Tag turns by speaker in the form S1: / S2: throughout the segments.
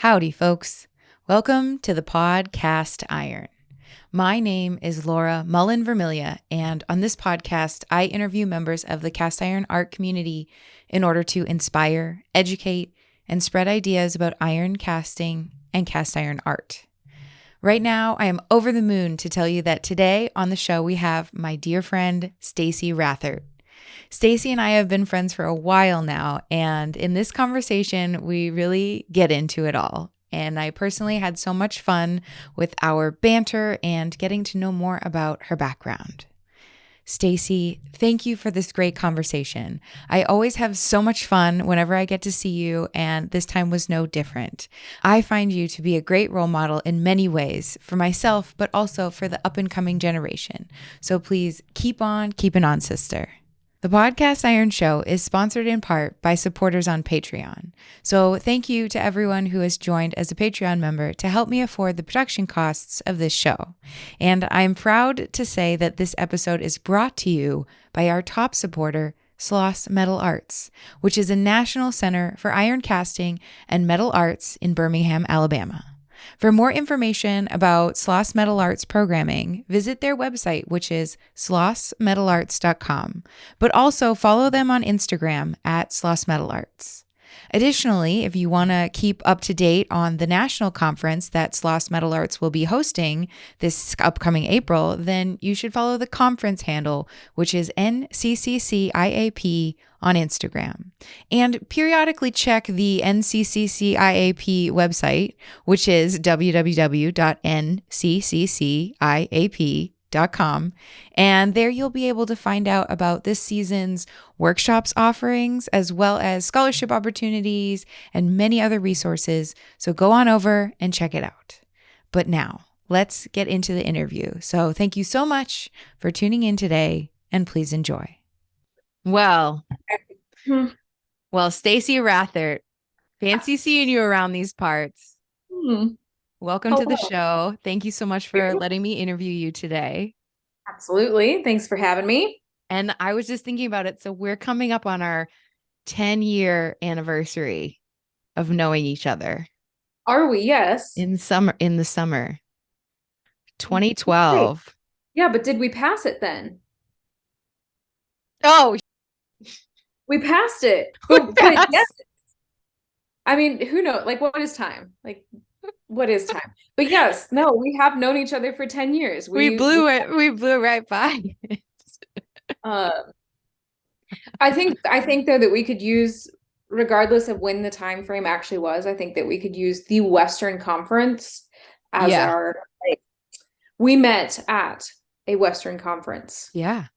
S1: Howdy, folks. Welcome to the podcast Iron. My name is Laura Mullen Vermilia, and on this podcast, I interview members of the cast iron art community in order to inspire, educate, and spread ideas about iron casting and cast iron art. Right now, I am over the moon to tell you that today on the show we have my dear friend, Stacey Rathert. Stacey and I have been friends for a while now, and in this conversation, we really get into it all. And I personally had so much fun with our banter and getting to know more about her background. Stacey, thank you for this great conversation. I always have so much fun whenever I get to see you, and this time was no different. I find you to be a great role model in many ways for myself, but also for the up and coming generation. So please keep on keeping on, sister. The Podcast Iron Show is sponsored in part by supporters on Patreon. So thank you to everyone who has joined as a Patreon member to help me afford the production costs of this show. And I'm proud to say that this episode is brought to you by our top supporter, Sloss Metal Arts, which is a national center for iron casting and metal arts in Birmingham, Alabama. For more information about Sloss Metal Arts programming, visit their website, which is slossmetalarts.com, but also follow them on Instagram at Sloss Metal Arts. Additionally, if you want to keep up to date on the national conference that Sloss Metal Arts will be hosting this upcoming April, then you should follow the conference handle, which is NCCCIAP on Instagram. And periodically check the NCCCIAP website, which is www.nccciap.com. And there you'll be able to find out about this season's workshops offerings, as well as scholarship opportunities and many other resources. So go on over and check it out. But now, let's get into the interview. So thank you so much for tuning in today, and please enjoy. Well, Stacey Rathert, fancy seeing you around these parts. Welcome to the show. Thank you so much for letting me interview you today.
S2: Absolutely. Thanks for having me.
S1: And I was just thinking about it. So we're coming up on our 10-year anniversary of knowing each other.
S2: Are we? Yes.
S1: In the summer. 2012.
S2: Yeah, but did we pass it then?
S1: Oh,
S2: we passed it.
S1: But yes.
S2: I mean, who knows? Like, what is time? Like, what is time? But yes, no, we have known each other for 10 years.
S1: We blew right by it.
S2: I think though that we could use, regardless of when the time frame actually was, I think that we could use the Western Conference as our, we met at a Western Conference.
S1: Yeah.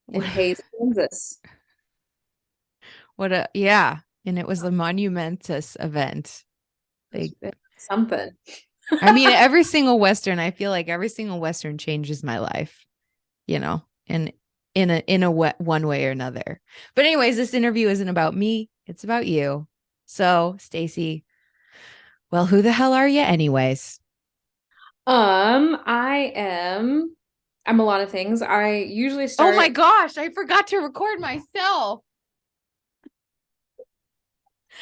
S2: In Hayes, Kansas.
S1: And it was the Monumentus event.
S2: Like something.
S1: I mean, I feel like every single Western changes my life, and in a one way or another. But anyways, this interview isn't about me. It's about you. So, Stacey, well, who the hell are you anyways?
S2: I'm a lot of things. I usually start.
S1: Oh my gosh, I forgot to record myself.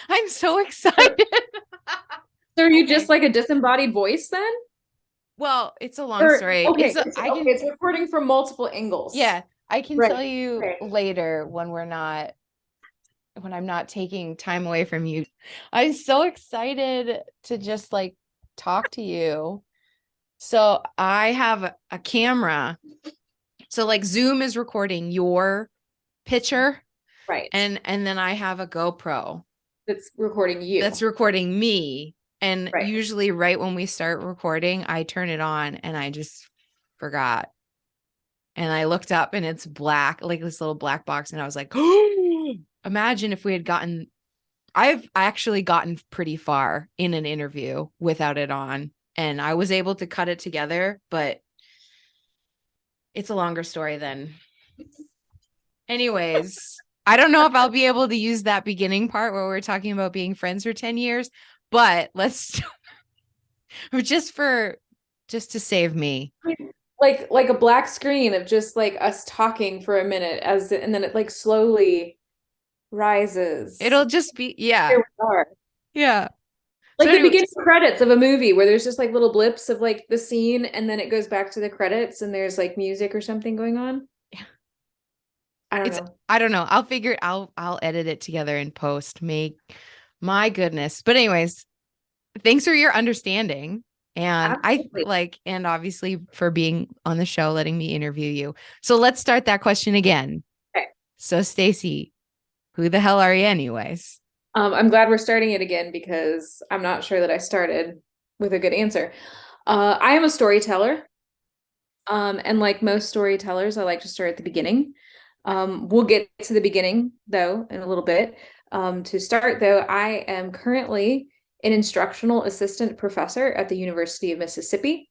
S1: I'm so excited.
S2: So are you just like a disembodied voice then?
S1: Well, it's a long story.
S2: Okay, it's recording from multiple angles.
S1: Yeah, I can tell you later when I'm not taking time away from you. I'm so excited to just like talk to you. So I have a camera. So like Zoom is recording your picture.
S2: Right.
S1: And then I have a GoPro.
S2: That's recording you.
S1: That's recording me. And usually right when we start recording, I turn it on and I just forgot. And I looked up and it's black, like this little black box. And I was like, oh, imagine if we had I've actually gotten pretty far in an interview without it on. And I was able to cut it together, but it's a longer story than. Anyways, I don't know if I'll be able to use that beginning part where we're talking about being friends for 10 years, but let's just to save me.
S2: Like a black screen of just like us talking for a minute and then it like slowly rises.
S1: It'll just be, yeah.
S2: Here we are.
S1: Yeah.
S2: Like the beginning credits of a movie where there's just like little blips of like the scene and then it goes back to the credits and there's like music or something going on.
S1: Yeah.
S2: I don't know.
S1: I don't know. I'll figure it. I'll edit it together in post. My goodness. But anyways, thanks for your understanding. And
S2: Absolutely.
S1: and obviously for being on the show, letting me interview you. So let's start that question again.
S2: Okay.
S1: So Stacey, who the hell are you anyways?
S2: I'm glad we're starting it again because I'm not sure that I started with a good answer. I am a storyteller. And like most storytellers, I like to start at the beginning. We'll get to the beginning though in a little bit. To start though, I am currently an instructional assistant professor at the University of Mississippi.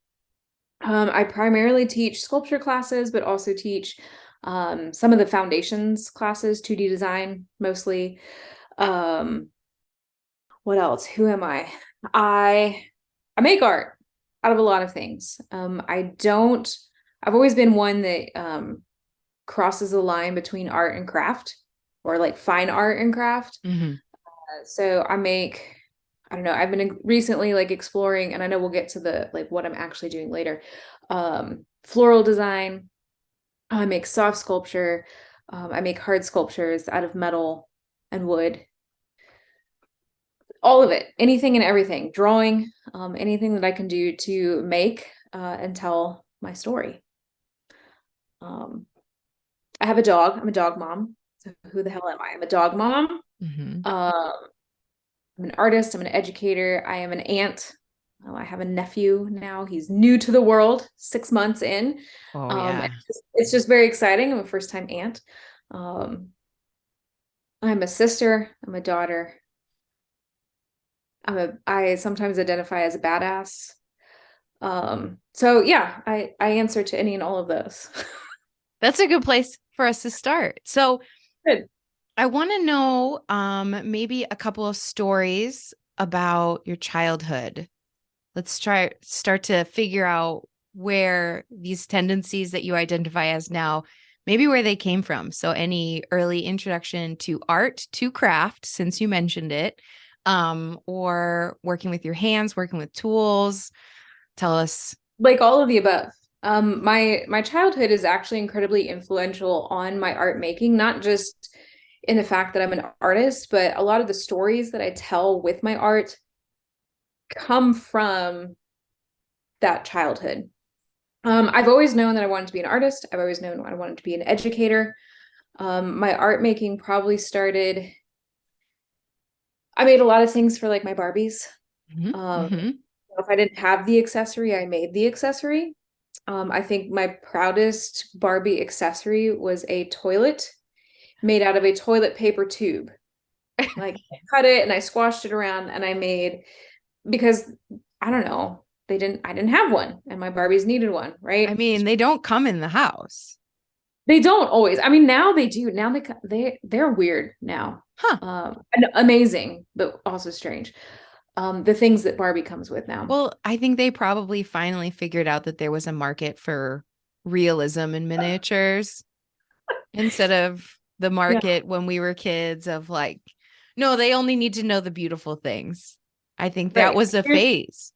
S2: I primarily teach sculpture classes, but also teach some of the foundations classes, 2D design mostly. Um, what else? Who am I? I make art out of a lot of things. I've always been one that crosses the line between art and craft or like fine art and craft.
S1: Mm-hmm.
S2: So I don't know, I've been recently like exploring, and I know we'll get to the like what I'm actually doing later. Floral design. I make soft sculpture. I make hard sculptures out of metal and wood. All of it, anything and everything, drawing, anything that I can do to make and tell my story. I have a dog. I'm a dog mom. So who the hell am I? I'm a dog mom.
S1: Mm-hmm.
S2: I'm an artist. I'm an educator. I am an aunt. I have a nephew now. He's new to the world, 6 months in.
S1: Oh yeah.
S2: It's just very exciting. I'm a first-time aunt. I'm a sister. I'm a daughter. I sometimes identify as a badass. So yeah, I answer to any and all of those.
S1: That's a good place for us to start. So
S2: Good.
S1: I want to know maybe a couple of stories about your childhood. Let's start to figure out where these tendencies that you identify as now, maybe where they came from. So any early introduction to art, to craft, since you mentioned it, or working with your hands, working with tools. Tell us.
S2: Like all of the above. My childhood is actually incredibly influential on my art making, not just in the fact that I'm an artist, but a lot of the stories that I tell with my art come from that childhood. I've always known that I wanted to be an artist. I've always known I wanted to be an educator. My art making probably started. I made a lot of things for like my Barbies.
S1: Mm-hmm. Mm-hmm.
S2: If I didn't have the accessory, I made the accessory. I think my proudest Barbie accessory was a toilet made out of a toilet paper tube. Like I cut it and I squashed it around and I made, because I don't know, I didn't have one and my Barbies needed one,
S1: I
S2: right?
S1: mean, they don't come in the house.
S2: They don't always. I mean, now they do. Now they're weird now.
S1: Huh.
S2: And amazing, but also strange. The things that Barbie comes with now.
S1: Well, I think they probably finally figured out that there was a market for realism in miniatures instead of the
S2: Yeah,
S1: market when we were kids of like, no, they only need to know the beautiful things. I think that
S2: right.
S1: was a phase.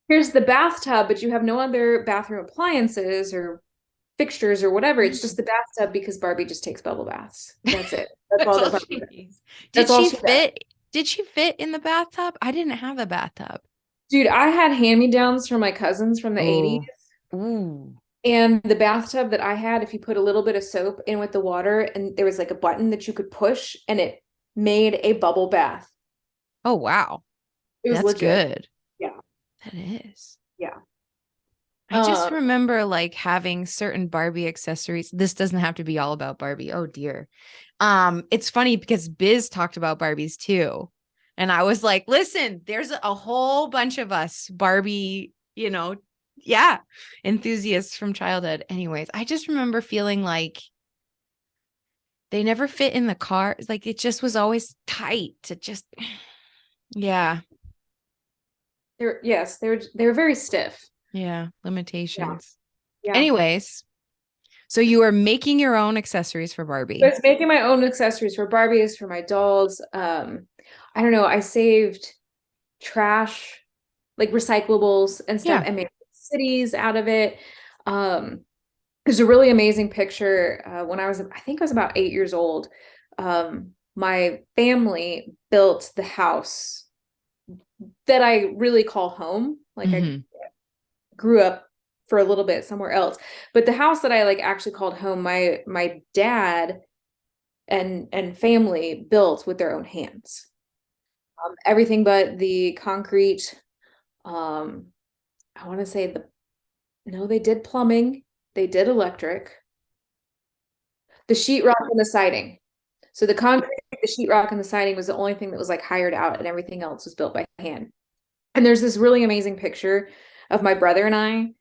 S2: Here's the bathtub, but you have no other bathroom appliances or fixtures or whatever. It's just the bathtub because Barbie just takes bubble baths. That's it. That's
S1: That's
S2: all
S1: all
S2: that
S1: she
S2: Barbie does.
S1: needs. Did
S2: That's all
S1: she
S2: she does.
S1: fit? Did she fit in the bathtub? I didn't have a bathtub.
S2: Dude, I had hand-me-downs from my cousins from the 80s.
S1: Oh, ooh.
S2: And the bathtub that I had, if you put a little bit of soap in with the water and there was like a button that you could push and it made a bubble bath.
S1: Oh, wow.
S2: It was
S1: That's
S2: legit.
S1: good.
S2: Yeah.
S1: That is.
S2: Yeah.
S1: I just remember like having certain Barbie accessories. This doesn't have to be all about Barbie. Oh dear. It's funny because Biz talked about Barbies too. And I was like, listen, there's a whole bunch of us Barbie, yeah, enthusiasts from childhood. Anyways, I just remember feeling like they never fit in the car. Like it just was always tight to just, yeah.
S2: They were very stiff.
S1: Yeah.
S2: Yeah.
S1: Limitations.
S2: Yeah.
S1: Anyways, so you are making your own accessories for
S2: I
S1: Barbie.
S2: was making my own accessories for Barbies, for my dolls. I don't know. I saved trash, like recyclables and stuff,
S1: Yeah.
S2: and made cities out of it. Um, there's a really amazing picture when I think I was about 8 years old. My family built the house that I really call home. Like I
S1: Mm-hmm.
S2: grew up for a little bit somewhere else, but the house that I like actually called home, my dad and family built with their own hands. Everything but the concrete. Um, I want to say no, they did plumbing, they did electric, the sheetrock and the siding. So the concrete, the sheetrock, and the siding was the only thing that was like hired out, and everything else was built by hand. And there's this really amazing picture of my brother and I,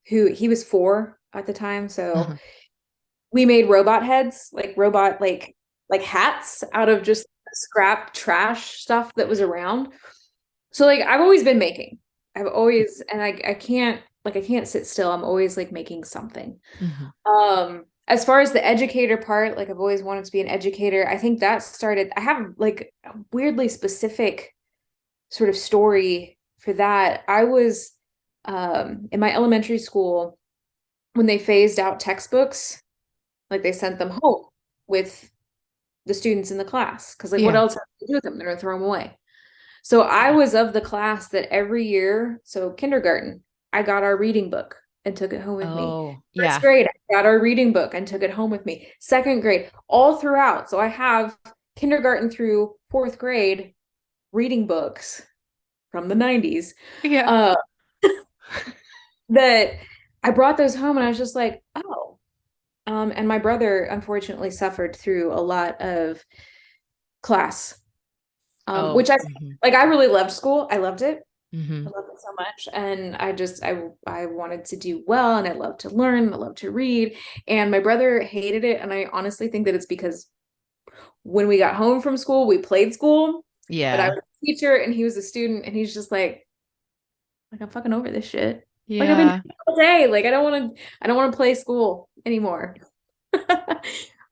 S2: who he was 4 at the time. So
S1: Uh-huh.
S2: we made robot heads, like robot like hats out of just scrap trash stuff that was around. So like I've always been making. I've always and I can't sit still. I'm always like making something.
S1: Mm-hmm.
S2: As far as the educator part, like I've always wanted to be an educator. I think that started, I have like a weirdly specific sort of story for that. I was in my elementary school when they phased out textbooks, like they sent them home with the students in the class because like what
S1: Yeah.
S2: else are they do with them? They're gonna throw them away. So I was of the class that every year, so kindergarten, I got our reading book and took it home with me.
S1: Oh,
S2: First
S1: yeah.
S2: grade, I got our reading book and took it home with me. Second grade, all throughout. So I have kindergarten through fourth grade reading books from the 90s
S1: Yeah.
S2: uh, that I brought those home and I was just like, oh. And my brother unfortunately suffered through a lot of class,
S1: Oh.
S2: which I
S1: Mm-hmm.
S2: like. I really loved school. I loved it.
S1: Mm-hmm.
S2: I loved it so much. And I wanted to do well and I love to learn, I love to read. And my brother hated it. And I honestly think that it's because when we got home from school, we played school, but I
S1: Yeah.
S2: was a teacher and he was a student and he's just like I'm fucking over this shit. Like I've been
S1: Yeah.
S2: all day. Like I don't want to play school anymore.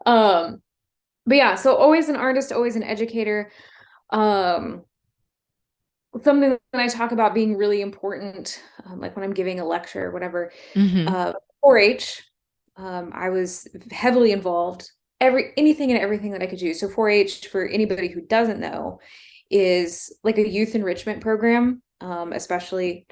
S2: Um, but yeah, so always an artist, always an educator. Um, something that I talk about being really important, like when I'm giving a lecture or whatever,
S1: Mm-hmm.
S2: 4-H, I was heavily involved, anything and everything that I could do. So 4-H, for anybody who doesn't know, is like a youth enrichment program, especially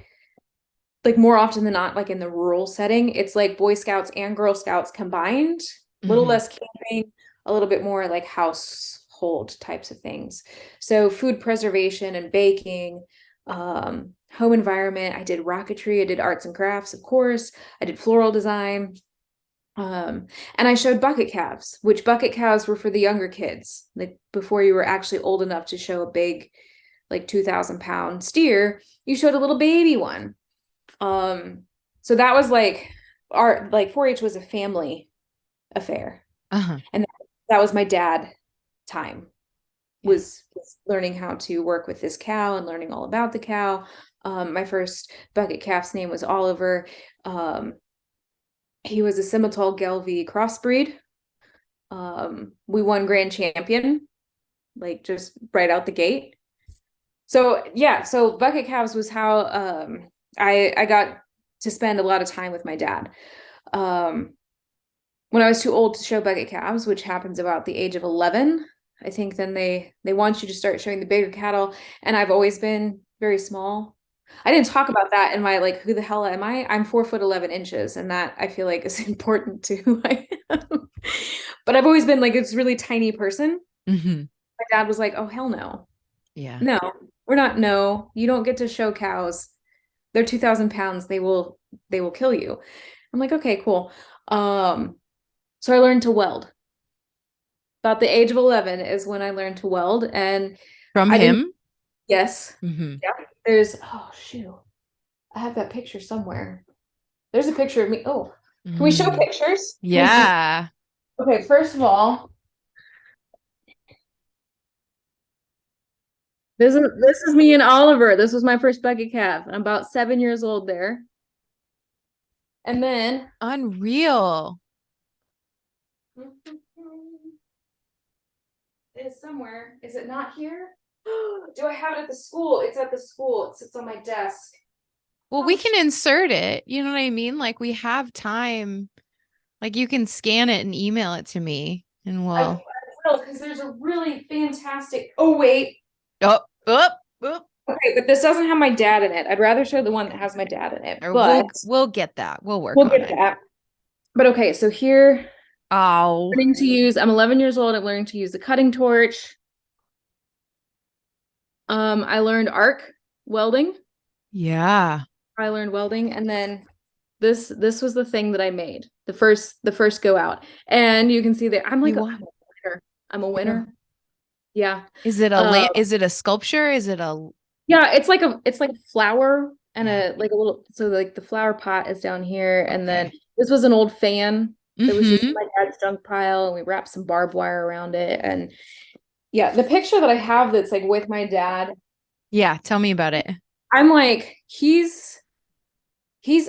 S2: like more often than not, like in the rural setting. It's like Boy Scouts and Girl Scouts combined, a little
S1: Mm-hmm.
S2: less camping, a little bit more like household types of things. So food preservation and baking, home environment. I did rocketry, I did arts and crafts, of course. I did floral design. And I showed bucket calves, which bucket calves were for the younger kids, like before you were actually old enough to show a big, like 2,000 pound steer, you showed a little baby one. Um, so that was like our like 4-H was a family affair.
S1: Uh-huh.
S2: And that was my dad time
S1: Yeah.
S2: was learning how to work with this cow and learning all about the cow. My first bucket calf's name was Oliver. Um, he was a Simmental Gelbvieh crossbreed. We won grand champion, like just right out the gate. So yeah, so bucket calves was how I got to spend a lot of time with my dad. Um, when I was too old to show bucket calves, which happens about the age of 11, I think then they want you to start showing the bigger cattle. And I've always been very small. I didn't talk about that in my like, who the hell am I? I'm 4 foot 11 inches, and that I feel like is important to who I am. But I've always been like this really tiny person.
S1: Mm-hmm.
S2: My dad was like, "Oh hell no,
S1: Yeah.
S2: no, we're not. No, you don't get to show cows. They're 2,000 pounds. They will kill you." I'm like, "Okay, cool." So I learned to weld. About the age of 11 is when I learned to weld, and
S1: From
S2: I didn't.
S1: him?
S2: Yes,
S1: Mm-hmm.
S2: yeah. There's oh shoot, I have that picture somewhere. There's a picture of me. Oh, can we show
S1: Mm.
S2: pictures? Can we see?
S1: Yeah.
S2: Okay, first of all, this is me and Oliver. This was my first bucket calf. I'm about 7 years old there. And then
S1: Unreal.
S2: it's somewhere. Is it not here? Do I have it at the school? It's at the school. It sits on my desk.
S1: Well, we can insert it. You know what I mean? Like we have time. Like you can scan it and email it to me and
S2: I
S1: we'll.
S2: will, because there's a really fantastic. Oh, wait.
S1: Oh, oh, oh.
S2: Okay, but this doesn't have my dad in it. I'd rather show the one that has my dad in it,
S1: Or
S2: but
S1: we'll get that. We'll work
S2: we'll
S1: on
S2: get
S1: it.
S2: that. But okay, so here,
S1: Oh.
S2: I'm 11 years old. I'm learning to use the cutting torch. I learned arc welding.
S1: Yeah.
S2: I learned welding, and then this was the thing that I made the first go out, and you can see that I'm like
S1: You
S2: I'm
S1: want?
S2: a winner. I'm a winner. Yeah.
S1: Is it a
S2: Um,
S1: is it a sculpture? Is it a
S2: yeah, it's like a flower and
S1: yeah.
S2: a like a little, so like the flower pot is down here, and then
S1: Okay.
S2: this was an old fan that was just in
S1: Mm-hmm.
S2: my dad's junk pile, and we wrapped some barbed wire around it. And yeah, the picture that I have that's like with my dad,
S1: Yeah, tell me about it.
S2: I'm like,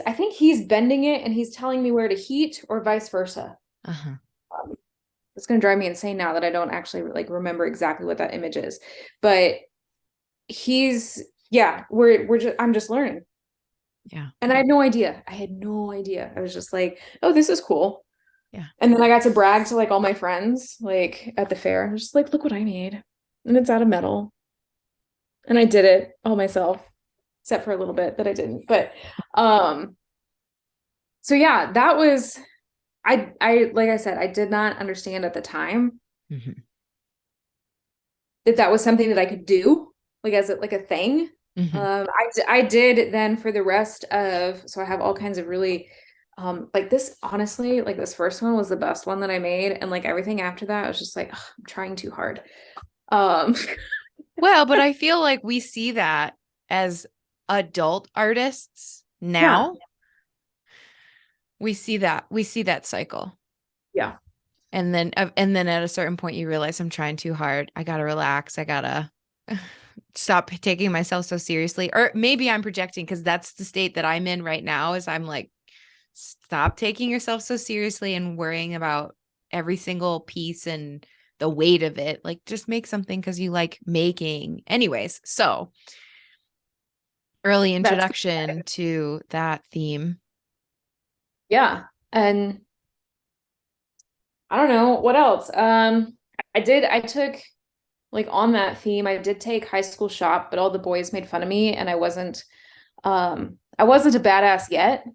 S2: I think he's bending it and he's telling me where to heat or vice versa.
S1: Uh-huh.
S2: Um, it's going to drive me insane now that I don't actually like remember exactly what that image is. But yeah, I'm just learning.
S1: Yeah.
S2: And I had no idea. I had no idea. I was just like, oh, this is cool.
S1: Yeah.
S2: And then I got to brag to like all my friends, like at the fair. I was just like, look what I made. And it's out of metal. And I did it all myself, except for a little bit that I didn't. But um, so yeah, that was I like I said, I did not understand at the time
S1: Mm-hmm.
S2: that was something that I could do, like as like a thing.
S1: Mm-hmm.
S2: I did then for the rest of, so I have all kinds of really like this, honestly, like this first one was the best one that I made, and like everything after that I was just like, ugh, I'm trying too hard. Um
S1: Well, but I feel like we see that as adult artists
S2: yeah,
S1: now. We see that cycle.
S2: yeah,
S1: And then at a certain point you realize I'm trying too hard. I got to relax. I got to stop taking myself so seriously. Or maybe I'm projecting because that's the state that I'm in right now is I'm like stop taking yourself so seriously and worrying about every single piece and the weight of it. Like just make something because you like making. Anyways, so early
S2: that's
S1: introduction to that theme.
S2: yeah. And I don't know what else. I took like on that theme, I did take high school shop, but all the boys made fun of me, and I wasn't a badass yet.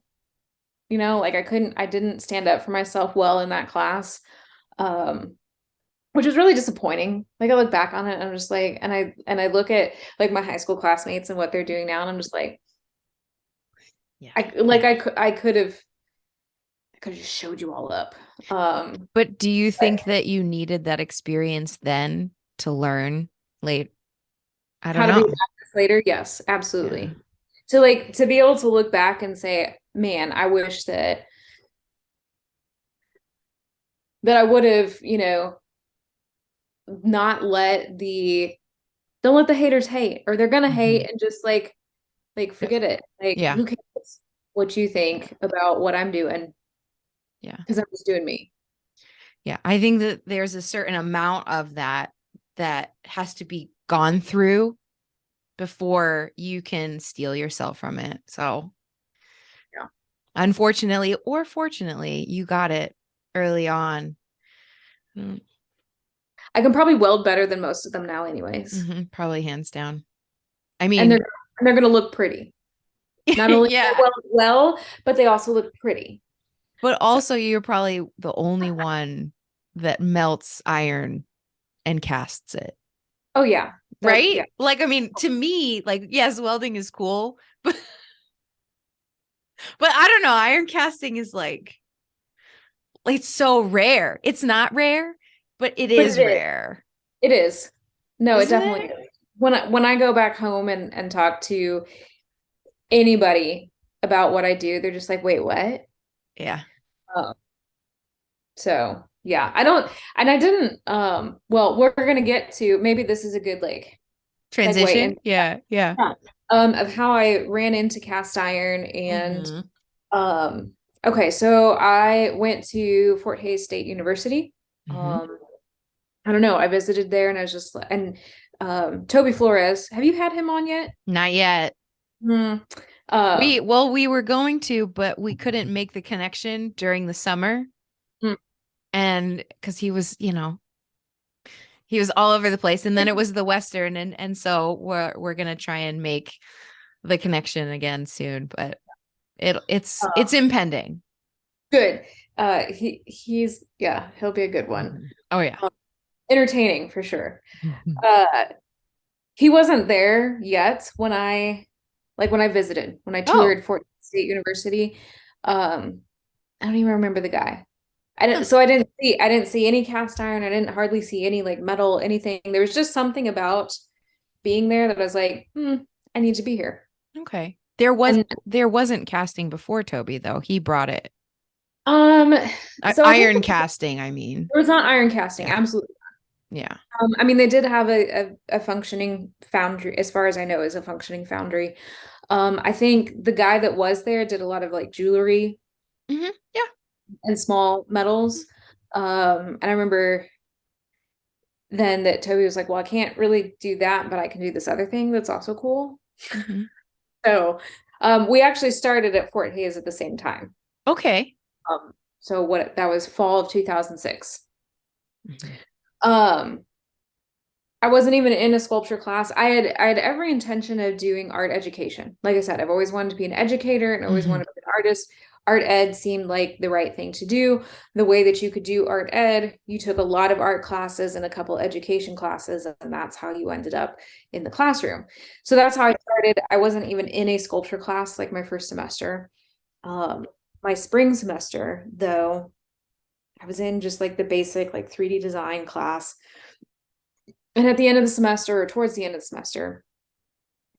S2: Like I didn't stand up for myself well in that class. Um, which was really disappointing. Like I look back on it and I'm just like, and I look at like my high school classmates and what they're doing now, and I'm just like,
S1: Yeah.
S2: I could have just showed you all up.
S1: But do you think that you needed that experience then to learn late? I don't
S2: How to be a
S1: know.
S2: badass later? Yes,
S1: Yeah.
S2: absolutely. To be able to look back and say, man, I wish that I would have, not don't let the haters hate, or they're gonna
S1: Mhm.
S2: hate, and just like forget it. Like
S1: Yeah.
S2: who cares what you think about what I'm doing?
S1: Yeah.
S2: Because I'm just doing me.
S1: Yeah. I think that there's a certain amount of that that has to be gone through before you can steal yourself from it. So,
S2: Yeah.
S1: unfortunately or fortunately, you got it early on.
S2: I can probably weld better than most of them now anyways.
S1: Mm-hmm. Probably hands down. I
S2: And
S1: mean,
S2: they're gonna look pretty. Not only do
S1: yeah,
S2: they weld well, but they also look pretty.
S1: but
S2: So,
S1: also you're probably the only one that melts iron and casts it.
S2: oh yeah. Yeah.
S1: Right? Like, I mean, to me, like, yes, welding is cool, but I don't know. Iron casting is like, it's so rare. It's not rare, but it
S2: But
S1: is rare,
S2: it is. No, it
S1: isn't
S2: definitely
S1: it?
S2: is. When I go back home and talk to anybody about what I do, they're just like, wait, what?
S1: Yeah.
S2: Um, so yeah, I don't, and I didn't, well, we're gonna get to, maybe this is a good like segue
S1: Transition.
S2: in,
S1: Yeah. Yeah.
S2: of how I ran into cast iron. And
S1: Hmm.
S2: um okay, so I went to Fort Hays State University.
S1: Hmm.
S2: um I don't know, I visited there, and I was just and Toby Flores. Have you had him on yet?
S1: Not yet.
S2: Hmm. Um,
S1: We were going to, but we couldn't make the connection during the summer.
S2: hmm.
S1: And because he was, he was all over the place. And then it was the Western, and so we're gonna try and make the connection again soon, but it's impending.
S2: Good. He's yeah, he'll be a good one.
S1: Oh yeah.
S2: Um, Entertaining for sure. Uh, he wasn't there yet when I visited, when I
S1: Oh.
S2: toured Fort State University. I don't even remember the guy.
S1: Huh.
S2: I didn't see any cast iron. I didn't hardly see any like metal, anything. There was just something about being there that I was like, I need to be here.
S1: Okay.
S2: And
S1: There wasn't casting before Toby though. He brought it.
S2: um, so I think
S1: Iron casting, I mean.
S2: it was not iron casting,
S1: Yeah.
S2: absolutely.
S1: Yeah.
S2: I mean, they did have a functioning foundry, as far as I know, is a functioning foundry. I think the guy that was there did a lot of like jewelry
S1: Yeah.
S2: and small metals. And I remember then that Toby was like, well, I can't really do that, but I can do this other thing that's also cool.
S1: Hmm.
S2: So we actually started at Fort Hayes at the same time.
S1: Okay.
S2: So that was fall of 2006.
S1: Mhm.
S2: Um, I wasn't even in a sculpture class. I had every intention of doing art education. Like I said, I've always wanted to be an educator and always
S1: Mhm.
S2: wanted to be an artist. Art ed seemed like the right thing to do. The way that you could do art ed, you took a lot of art classes and a couple education classes, and that's how you ended up in the classroom. So that's how I started. I wasn't even in a sculpture class like my first semester. Um, my spring semester, though, I was in just like the basic like 3D design class. And at the end of the semester, or towards the end of the semester,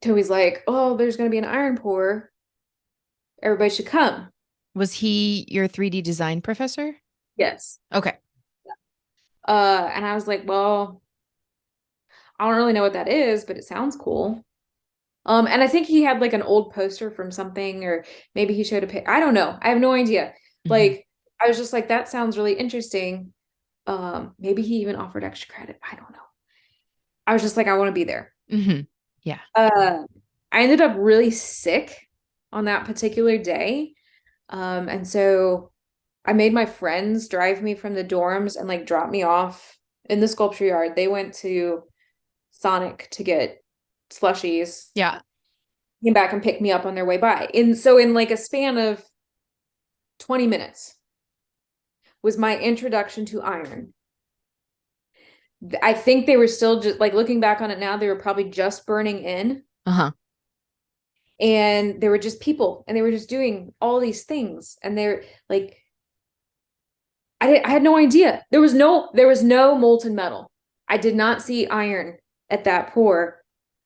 S2: Toby's like, "Oh, there's going to be an iron pour. Everybody should come."
S1: Was he your 3D design professor?
S2: Yes.
S1: Okay.
S2: And I was like, "Well, I don't really know what that is, but it sounds cool." And I think he had like an old poster from something, or maybe he showed a pic. I don't know. I have no idea.
S1: Hmm.
S2: Like, I was just like, "That sounds really interesting." Maybe he even offered extra credit. I don't know. I was just like, "I want to be there."
S1: Hmm. Yeah.
S2: Uh, I ended up really sick on that particular day. And so I made my friends drive me from the dorms and like drop me off in the sculpture yard. They went to Sonic to get slushies,
S1: Yeah.
S2: came back and picked me up on their way by. And so in like a span of 20 minutes was my introduction to iron. I think they were still just like looking back on it now, they were probably just burning in.
S1: Uh-huh.
S2: And they were just people and they were just doing all these things. And they're like, I had no idea. There was no molten metal. I did not see iron at that pour.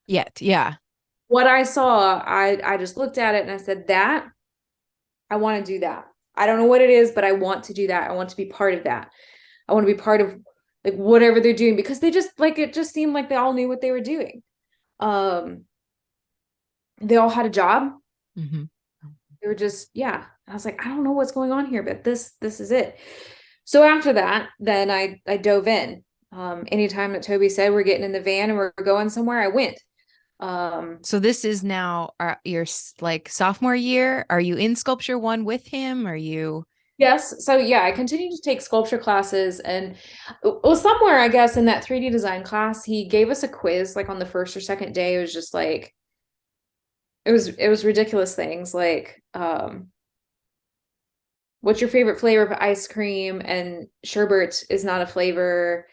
S1: Yet. Yeah.
S2: What I saw, I just looked at it and I said, that I want to do that. I don't know what it is, but I want to do that. I want to be part of that. I want to be part of like whatever they're doing because they just like it just seemed like they all knew what they were doing. Um, they all had a job.
S1: Hmm.
S2: They were just, yeah. I was like, I don't know what's going on here, but this is it. So after that, then I dove in. Anytime that Toby said we're getting in the van and we're going somewhere, I went.
S1: So this is now your like sophomore year. Are you in sculpture one with him? Are you?
S2: Yes. So yeah, I continued to take sculpture classes and well, somewhere I guess in that 3D design class, he gave us a quiz like on the first or second day. It was just like it was ridiculous things like what's your favorite flavor of ice cream? And sherbet is not a flavor.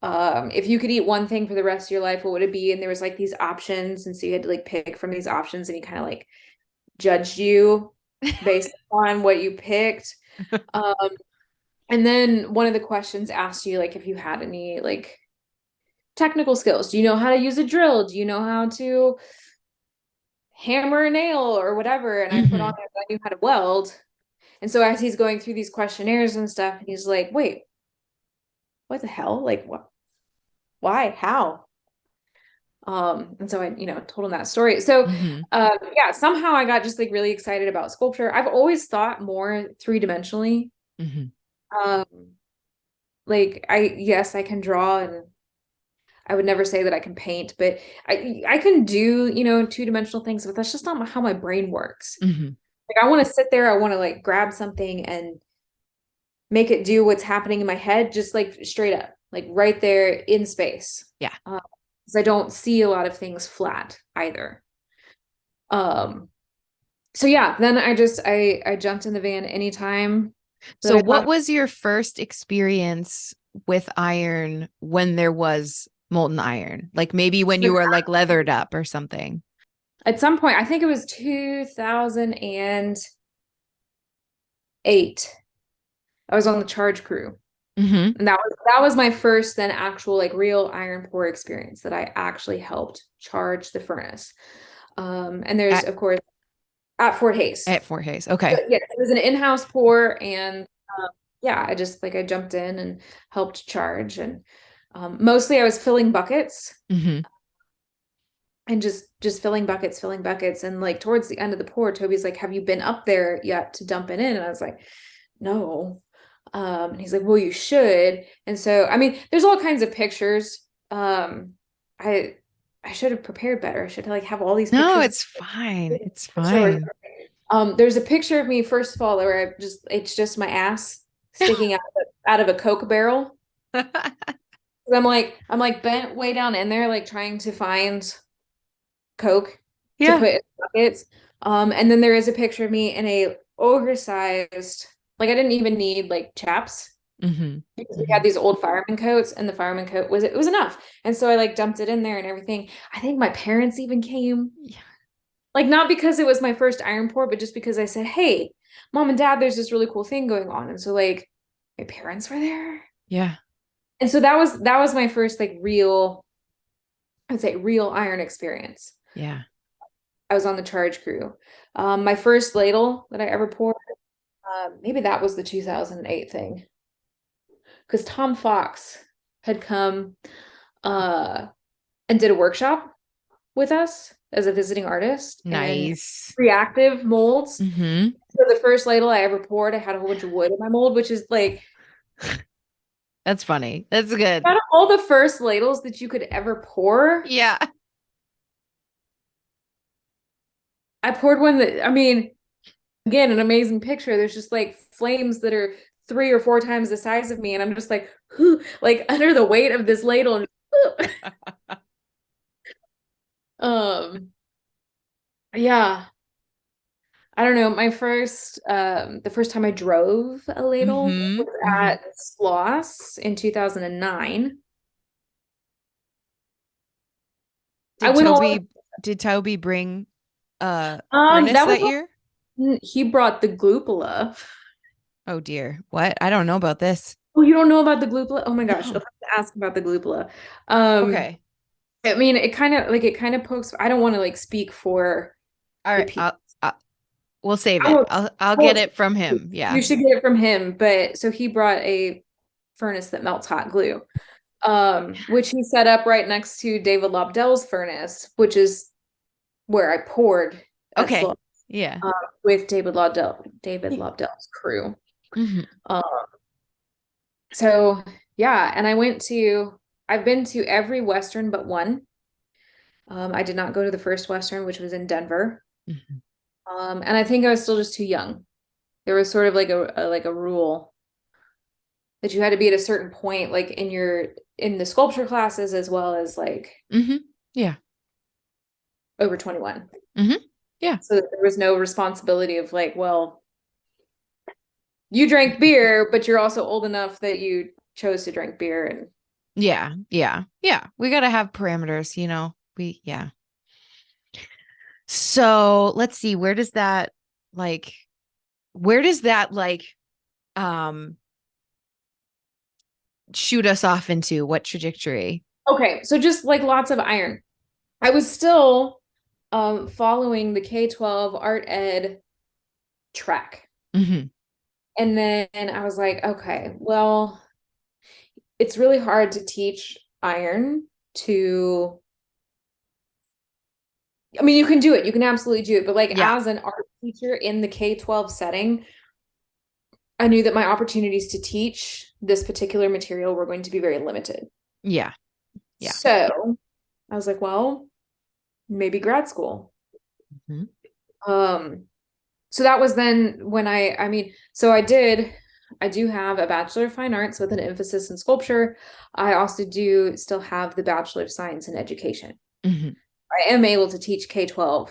S2: If you could eat one thing for the rest of your life, what would it be? And there was like these options, and so you had to like pick from these options, and he kind of like judged you based on what you picked. Um, and then one of the questions asked you like if you had any like technical skills. Do you know how to use a drill? Do you know how to hammer a nail or whatever? And I put on
S1: Hmm.
S2: there that I knew how to weld. And so as he's going through these questionnaires and stuff, he's like, wait, what the hell? Like what? Why? How? And so I, told him that story. So,
S1: Hmm.
S2: yeah, somehow I got just like really excited about sculpture. I've always thought more three-dimensionally.
S1: Hmm.
S2: Um, like yes, I can draw and I would never say that I can paint, but I can do, two-dimensional things, but that's just not how my brain works.
S1: Mm-hmm.
S2: Like I want to sit there, I want to like grab something and make it do what's happening in my head, just like straight up, like right there in space.
S1: Yeah.
S2: Because I don't see a lot of things flat either. So yeah, then I jumped in the van anytime.
S1: So what was your first experience with iron when there was molten iron? Like maybe when you were like leathered up or something.
S2: At some point, I think it was 2008. I was on the charge crew.
S1: Mm-hmm.
S2: And that was my first then actual like real iron pour experience that I actually helped charge the furnace. And there's of course at Fort Hays.
S1: At Fort Hays. Okay.
S2: But, yeah, it was an in-house pour, and yeah, I just like I jumped in and helped charge, and mostly I was filling buckets.
S1: Mm-hmm.
S2: And just filling buckets. And like towards the end of the pour, Toby's like, have you been up there yet to dump it in? And I was like, no. And he's like, well, you should. And so, I mean, there's all kinds of pictures. I should have prepared better. I should like have all these pictures.
S1: No, it's fine. It's fine.
S2: There's a picture of me, first of all, where it's just my ass sticking out of a Coke barrel. I'm like bent way down in there, like trying to find Coke to put in buckets. And then there is a picture of me in a oversized, like I didn't even need like chaps.
S1: Mm-hmm.
S2: Because we had these old fireman coats, and the fireman coat it was enough. And so I like dumped it in there and everything. I think my parents even came.
S1: Yeah.
S2: Like not because it was my first iron pour, but just because I said, hey, mom and dad, there's this really cool thing going on. And so like my parents were there.
S1: Yeah.
S2: And so that was my first like real, I'd say real iron experience.
S1: Yeah.
S2: I was on the charge crew. My first ladle that I ever poured, maybe that was the 2008 thing. Because Tom Fox had come and did a workshop with us as a visiting artist.
S1: Nice.
S2: Reactive molds.
S1: Mm-hmm.
S2: So the first ladle I ever poured, I had a whole bunch of wood in my mold, which is like...
S1: That's funny. That's good.
S2: Out of all the first ladles that you could ever pour.
S1: Yeah.
S2: I poured one that, I mean, again, an amazing picture. There's just like flames that are 3 or 4 times the size of me. And I'm just like, whoo, like under the weight of this ladle. Yeah. I don't know. My first, the first time I drove a ladle was at Sloss in 2009.
S1: Did Toby bring furnace that year?
S2: He brought the Glupala.
S1: Oh dear. What? I don't know about this.
S2: Oh, you don't know about the Glupala? Oh my gosh. No. I'll have to ask about the Glupala.
S1: Okay.
S2: I mean, it kind of pokes. I don't want to like speak for.
S1: All right. We'll save it. I'll get it from him. Yeah.
S2: You should get it from him. But so he brought a furnace that melts hot glue, which he set up right next to David Lobdell's furnace, which is where I poured.
S1: Okay. Yeah.
S2: With David Lobdell's crew.
S1: Mm-hmm.
S2: So yeah, and I've been to every Western but one. I did not go to the first Western, which was in Denver. Mm-hmm. And I think I was still just too young. There was sort of like a rule that you had to be at a certain point, like in the sculpture classes, as well as like
S1: yeah,
S2: over 21.
S1: Yeah.
S2: So there was no responsibility of like, well, you drank beer, but you're also old enough that you chose to drink beer. And
S1: yeah. We got to have parameters, yeah. So let's see, where does that shoot us off into? What trajectory?
S2: Okay. So just like lots of iron. I was still following the K-12 art ed track. And then I was like, okay, well, it's really hard to teach iron to, I mean, you can do it. You can absolutely do it. But like as an art teacher in the K-12 setting, I knew that my opportunities to teach this particular material were going to be very limited.
S1: Yeah. Yeah.
S2: So I was like, well, maybe grad school.
S1: Mm-hmm.
S2: So that was then when so I do have a Bachelor of Fine Arts with an emphasis in sculpture. I also do still have the Bachelor of Science in Education.
S1: Mm-hmm.
S2: I am able to teach K-12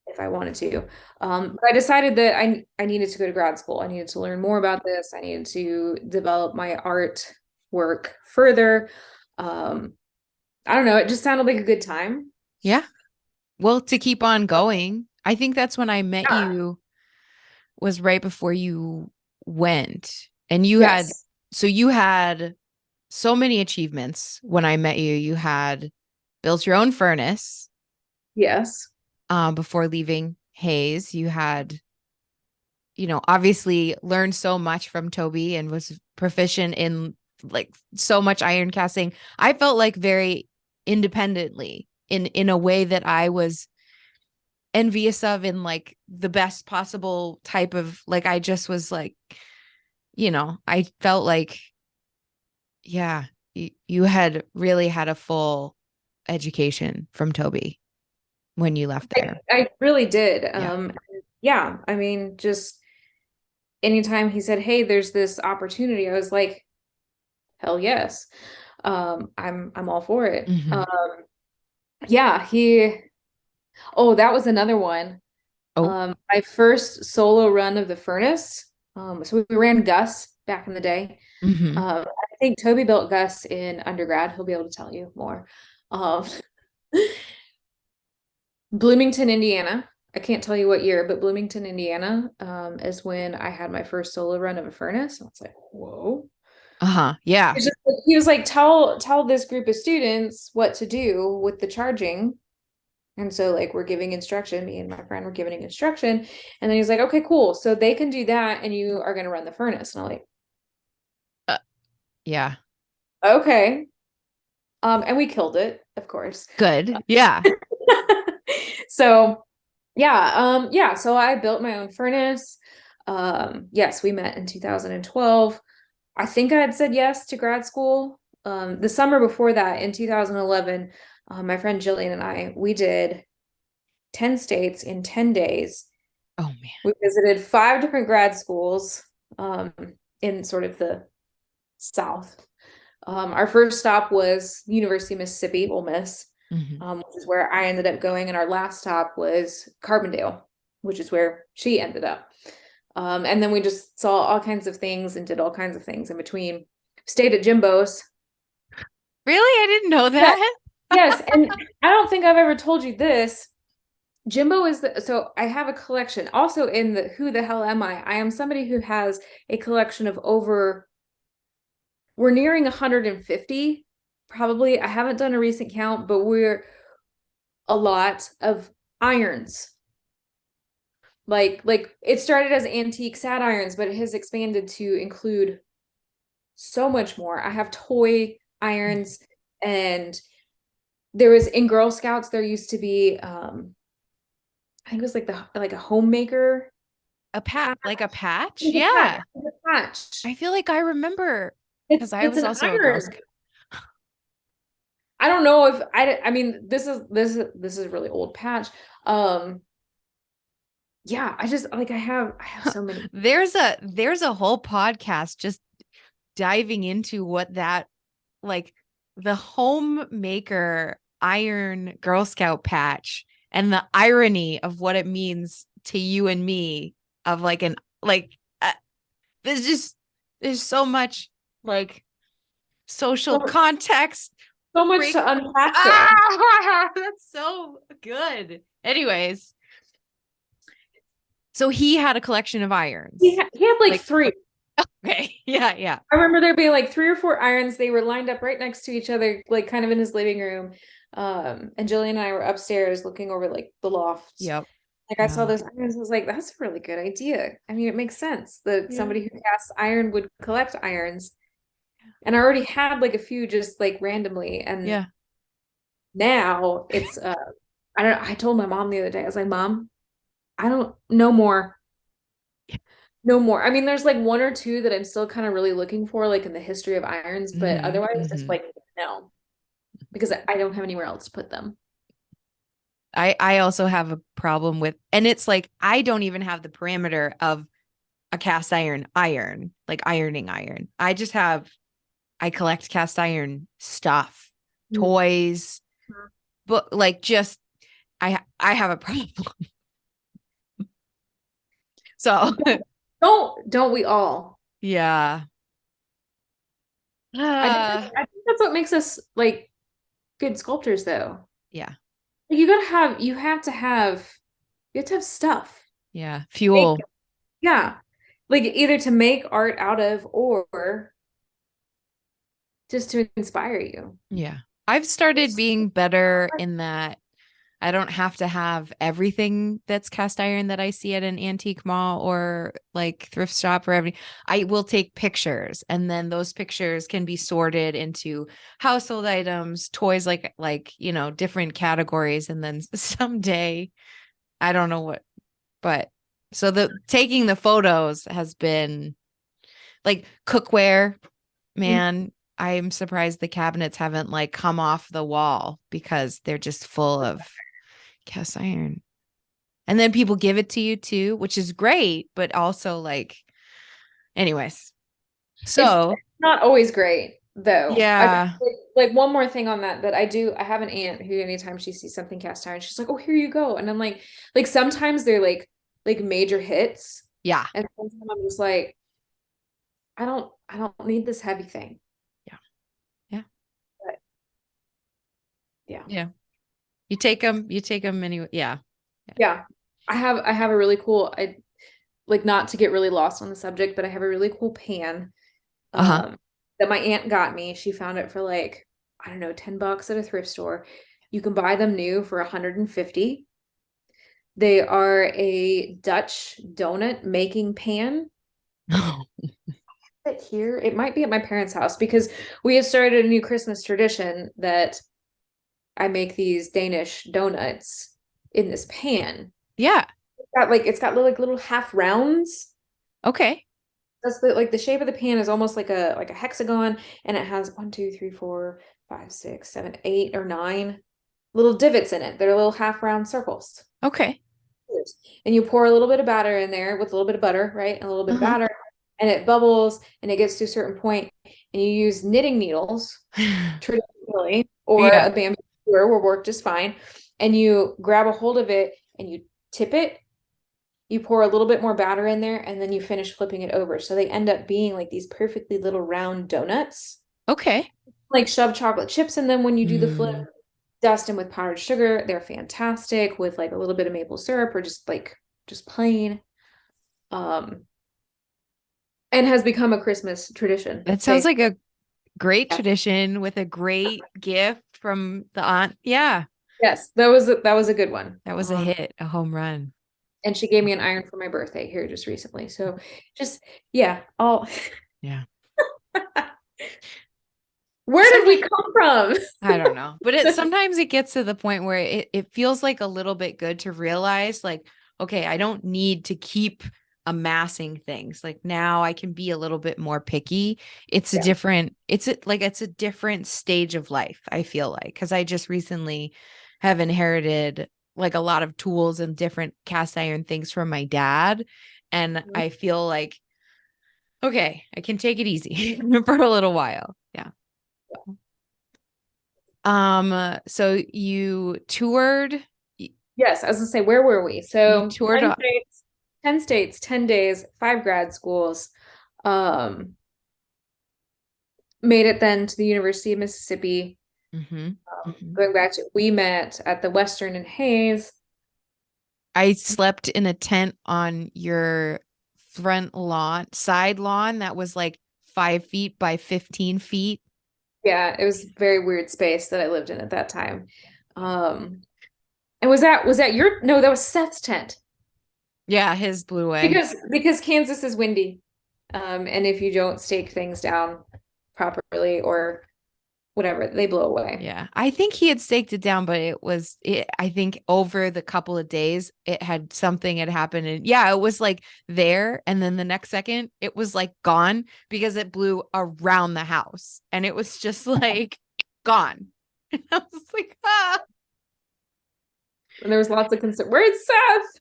S2: if I wanted to. But I decided that I needed to go to grad school. I needed to learn more about this. I needed to develop my art work further. Um, I don't know, it just sounded like a good time.
S1: Yeah. Well, to keep on going, I think that's when I met
S2: Yeah.
S1: you, was right before you went. And
S2: Yes.
S1: you had so many achievements when I met you. You had built your own furnace
S2: Yes.
S1: before leaving Hayes. You had, obviously learned so much from Toby and was proficient in like so much iron casting. I felt like very independently in a way that I was envious of, in like the best possible type of, like, I just was like, I felt like, yeah, you had really had a full education from Toby when you left there.
S2: I really did.
S1: Yeah.
S2: Yeah, I mean, just anytime he said, "Hey, there's this opportunity," I was like, "Hell yes." I'm all for it.
S1: Mm-hmm.
S2: Yeah, that was another one.
S1: Oh.
S2: My first solo run of the furnace. So we ran Gus back in the day.
S1: Mm-hmm.
S2: I think Toby built Gus in undergrad. He'll be able to tell you more. Um, Bloomington, Indiana. I can't tell you what year, but Bloomington, Indiana, is when I had my first solo run of a furnace. I was like, whoa.
S1: Uh-huh. Yeah.
S2: He was like, tell this group of students what to do with the charging. And so like we're giving instruction, me and my friend were giving instruction. And then he's like, okay, cool. So they can do that and you are gonna run the furnace. And I'm like,
S1: Uh, yeah.
S2: okay. And we killed it, of course.
S1: Good. Yeah.
S2: So yeah, so I built my own furnace. Yes, we met in 2012. I think I had said yes to grad school. The summer before that, in 2011, my friend Jillian and we did 10 states in 10 days.
S1: Oh man.
S2: We visited 5 different grad schools um, in sort of the South. Our first stop was University of Mississippi, Ole Miss,
S1: Mm-hmm.
S2: which is where I ended up going. And our last stop was Carbondale, which is where she ended up. And then we just saw all kinds of things and did all kinds of things in between. Stayed at Jimbo's.
S1: Really? I didn't know
S2: Yes,
S1: that.
S2: yes. And I don't think I've ever told you this. Jimbo is so I have a collection also in the Who the Hell Am I? I am somebody who has a collection of we're nearing 150, probably. I haven't done a recent count, but we're a lot of irons. Like it started as antique sad irons, but it has expanded to include so much more. I have toy irons, and there was in Girl Scouts, there used to be I think it was like a homemaker patch.
S1: Like a patch?
S2: It was a patch.
S1: Yeah.
S2: It was a patch.
S1: I feel like I remember, because I
S2: It's
S1: was
S2: an
S1: also a Girl
S2: iron.
S1: Scout.
S2: I don't know if I mean this is a really old patch. Yeah, I just like I have so many.
S1: There's a whole podcast just diving into what that, like, the homemaker iron Girl Scout patch and the irony of what it means to you and me, of like an like there's just there's so much like social
S2: So,
S1: context.
S2: so much
S1: Break.
S2: to unpack there.
S1: That's so good. Anyways, so he had a collection of irons.
S2: He had like
S1: Like,
S2: 3.
S1: okay, yeah, yeah.
S2: I remember there being like 3 or 4 irons. They were lined up right next to each other, like kind of in his living room. And Jillian and I were upstairs looking over like the lofts.
S1: Yep.
S2: Like I saw
S1: Yeah.
S2: those irons, I was like, that's a really good idea. I mean, it makes sense that
S1: Yeah.
S2: somebody who casts iron would collect irons. And I already had like a few just like randomly. And
S1: Yeah.
S2: now it's I told my mom the other day, I was like, Mom, I don't no more. No more. There's like 1 or 2 that I'm still kind of really looking for, like in the history of irons, but
S1: Mm-hmm.
S2: otherwise it's
S1: Mm-hmm.
S2: like No, because I don't have anywhere else to put them.
S1: I also have a problem with, and it's like, I don't even have the parameter of a cast iron, like ironing iron. I collect cast iron stuff, toys, but like just, I have a problem. So
S2: Don't we all?
S1: yeah.
S2: I think that's what makes us like good sculptors though.
S1: Yeah.
S2: You have to have stuff.
S1: Yeah.
S2: Make,
S1: Fuel.
S2: yeah. Like either to make art out of or just to inspire you.
S1: Yeah. I've started being better in that I don't have to have everything that's cast iron that I see at an antique mall or like thrift shop or everything. I will take pictures, and then those pictures can be sorted into household items, toys, different categories. And then someday, I don't know what, but so the taking the photos has been like cookware, man. I'm surprised the cabinets haven't like come off the wall because they're just full of cast iron. And then people give it to you too, which is great, but also like, anyways.
S2: It's
S1: So
S2: not always great though.
S1: yeah.
S2: Like one more thing on that I have an aunt who anytime she sees something cast iron, she's like, "Oh, here you go." And I'm like sometimes they're like major hits.
S1: Yeah.
S2: And sometimes I'm just like, I don't need this heavy thing.
S1: Yeah. Yeah.
S2: But yeah.
S1: Yeah. You take them anyway. Yeah.
S2: Yeah. I have a really cool I like not to get really lost on the subject, but I have a really cool pan
S1: Uh-huh.
S2: um that my aunt got me. She found it for like, I don't know, $10 at a thrift store. You can buy them new for 150. They are a Dutch donut making pan. Here, it might be at my parents' house because we have started a new Christmas tradition that I make these Danish donuts in this pan.
S1: Yeah.
S2: It's got little half rounds.
S1: Okay.
S2: That's the shape of the pan is almost like a hexagon, and it has 1, 2, 3, 4, 5, 6, 7, 8 or 9 little divots in it. They're little half round circles.
S1: Okay.
S2: And you pour a little bit of batter in there with a little bit of butter, right? And a little bit of
S1: Uh-huh.
S2: batter, and it bubbles and it gets to a certain point, and you use knitting needles traditionally, or
S1: Yeah.
S2: a bamboo skewer will work just fine. And you grab a hold of it and you tip it. You pour a little bit more batter in there, and then you finish flipping it over. So they end up being like these perfectly little round donuts,
S1: Okay.
S2: like shove chocolate chips in them when you do the flip,
S1: Mm.
S2: dust them with powdered sugar. They're fantastic with like a little bit of maple syrup or just plain. Um, and has become a Christmas tradition.
S1: That sounds
S2: They,
S1: like a great
S2: yeah.
S1: tradition with a great gift from the aunt. Yeah.
S2: Yes, that was a good one.
S1: That was a hit, a home run.
S2: And she gave me an iron for my birthday here just recently. So just yeah, all
S1: Yeah.
S2: where did we
S1: Sometimes
S2: come from?
S1: I don't know. But sometimes it gets to the point where it feels like a little bit good to realize like, okay, I don't need to keep amassing things. Like now I can be a little bit more picky.
S2: Yeah.
S1: It's a different stage of life, I feel like, because I just recently have inherited like a lot of tools and different cast iron things from my dad. And I feel like, okay, I can take it easy for a little while. Yeah. So
S2: Yes, I was gonna say, where were we?
S1: you
S2: So
S1: toured
S2: 10 states, 10 days, 5 grad schools. Um, Made it then to the University of Mississippi.
S1: mm-hmm, mm-hmm.
S2: Going back to, we met at the Western and Hayes.
S1: I slept in a tent on your side lawn that was like 5 feet by 15 feet.
S2: Yeah, it was a very weird space that I lived in at that time. And was that your no, that was Seth's tent.
S1: Yeah, his blew away.
S2: Because Kansas is windy. And if you don't stake things down properly or whatever, they blow away.
S1: Yeah. I think he had staked it down, but I think over the couple of days, something had happened. And yeah, it was like there. And then the next second, it was like gone because it blew around the house. And it was just like, gone. And I was like, ah.
S2: And there was lots of concern. Where's Seth?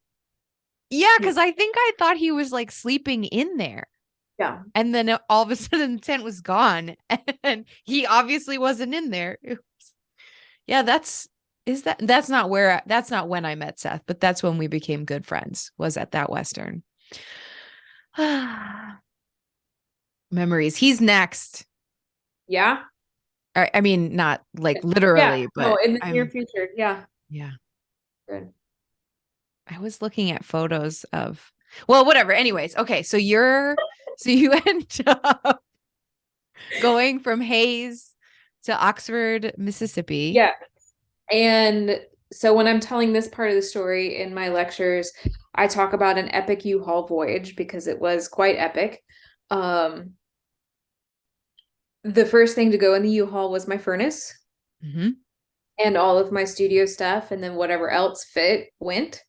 S1: Yeah, because I think I thought he was like sleeping in there.
S2: Yeah.
S1: And then all of a sudden the tent was gone. And he obviously wasn't in there. Yeah, that's not when I met Seth, but that's when we became good friends, was at that Western. Memories. He's next.
S2: Yeah.
S1: I mean, not like literally,
S2: Yeah.
S1: but
S2: In the near future. Yeah.
S1: Yeah.
S2: Good.
S1: I was looking at photos of, well, whatever. Anyways, okay. So you end up going from Hayes to Oxford, Mississippi.
S2: Yeah. And so when I'm telling this part of the story in my lectures, I talk about an epic U-Haul voyage because it was quite epic. The first thing to go in the U-Haul was my furnace and all of my studio stuff, and then whatever else fit went.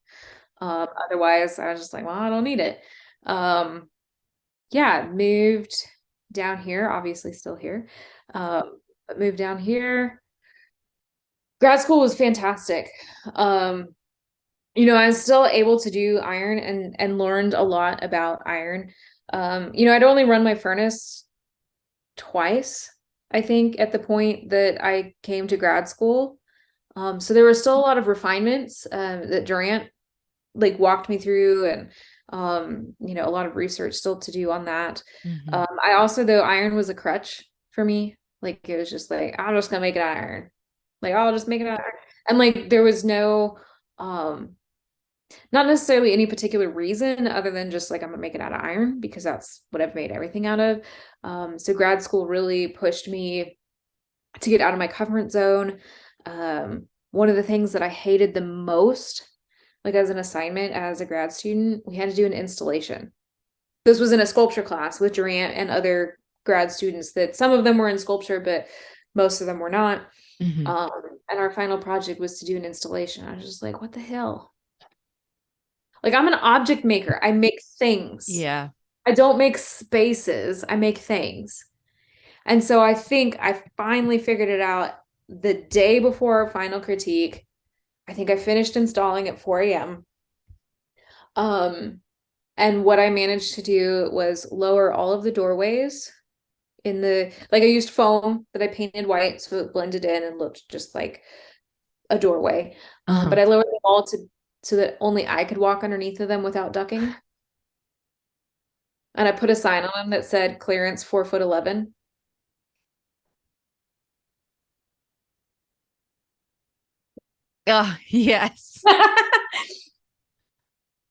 S2: Otherwise, I was just like, well, I don't need it. Yeah, moved down here, obviously still here. But moved down here. Grad school was fantastic. I was still able to do iron and learned a lot about iron. I'd only run my furnace twice, I think, at the point that I came to grad school. So there were still a lot of refinements that Durant like walked me through, and a lot of research still to do on that. I also, though, iron was a crutch for me. Like it was just like, I'm just gonna make it out of iron. Like I'll just make it out of iron. And like there was no not necessarily any particular reason other than just like I'm gonna make it out of iron because that's what I've made everything out of. So grad school really pushed me to get out of my comfort zone. One of the things that I hated the most, like as an assignment as a grad student, we had to do an installation. This was in a sculpture class with Durant and other grad students that some of them were in sculpture, but most of them were not. And our final project was to do an installation. I was just like, what the hell? Like I'm an object maker. I make things.
S1: Yeah.
S2: I don't make spaces. I make things. And so I think I finally figured it out the day before our final critique. I think I finished installing at 4 a.m. And what I managed to do was lower all of the doorways I used foam that I painted white so it blended in and looked just like a doorway. But I lowered them all so that only I could walk underneath of them without ducking. And I put a sign on them that said clearance 4'11".
S1: Yes.